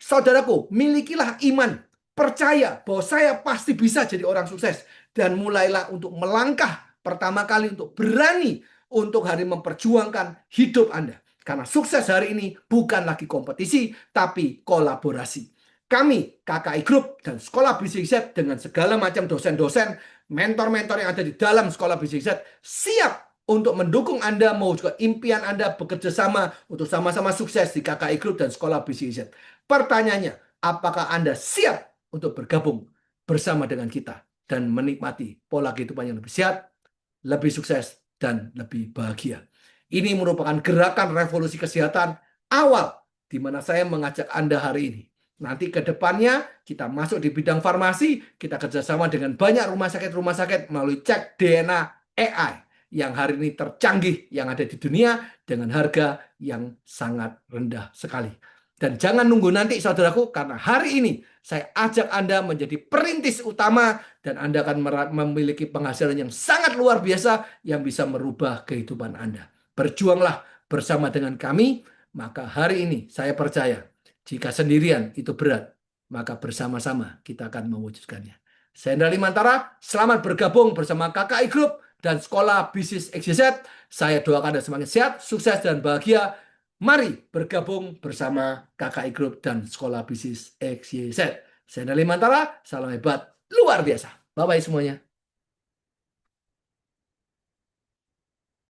Saudaraku, milikilah iman, percaya bahwa saya pasti bisa jadi orang sukses, dan mulailah untuk melangkah pertama kali untuk berani untuk hari memperjuangkan hidup Anda. Karena sukses hari ini bukan lagi kompetisi, tapi kolaborasi. Kami, KKI Group dan Sekolah Bisnis Isyat dengan segala macam dosen-dosen, mentor-mentor yang ada di dalam Sekolah Bisnis Isyat siap untuk mendukung Anda mewujudkan impian Anda bekerja sama untuk sama-sama sukses di KKI Group dan Sekolah Bisnis Isyat. Pertanyaannya, apakah Anda siap untuk bergabung bersama dengan kita dan menikmati pola kehidupan yang lebih sehat, lebih sukses, dan lebih bahagia? Ini merupakan gerakan revolusi kesehatan awal di mana saya mengajak Anda hari ini. Nanti ke depannya kita masuk di bidang farmasi, kita kerjasama dengan banyak rumah sakit melalui cek DNA AI yang hari ini tercanggih yang ada di dunia dengan harga yang sangat rendah sekali. Dan jangan nunggu nanti saudaraku, karena hari ini saya ajak Anda menjadi perintis utama dan Anda akan memiliki penghasilan yang sangat luar biasa yang bisa merubah kehidupan Anda. Berjuanglah bersama dengan kami, maka hari ini saya percaya jika sendirian itu berat, maka bersama-sama kita akan mewujudkannya. Saya Hendra Limantara, selamat bergabung bersama KKI Group dan Sekolah Bisnis XYZ. Saya doakan Anda semakin sehat, sukses, dan bahagia. Mari bergabung bersama KKI Group dan Sekolah Bisnis XYZ. Saya Hendra Limantara, salam hebat, luar biasa. Bye-bye semuanya.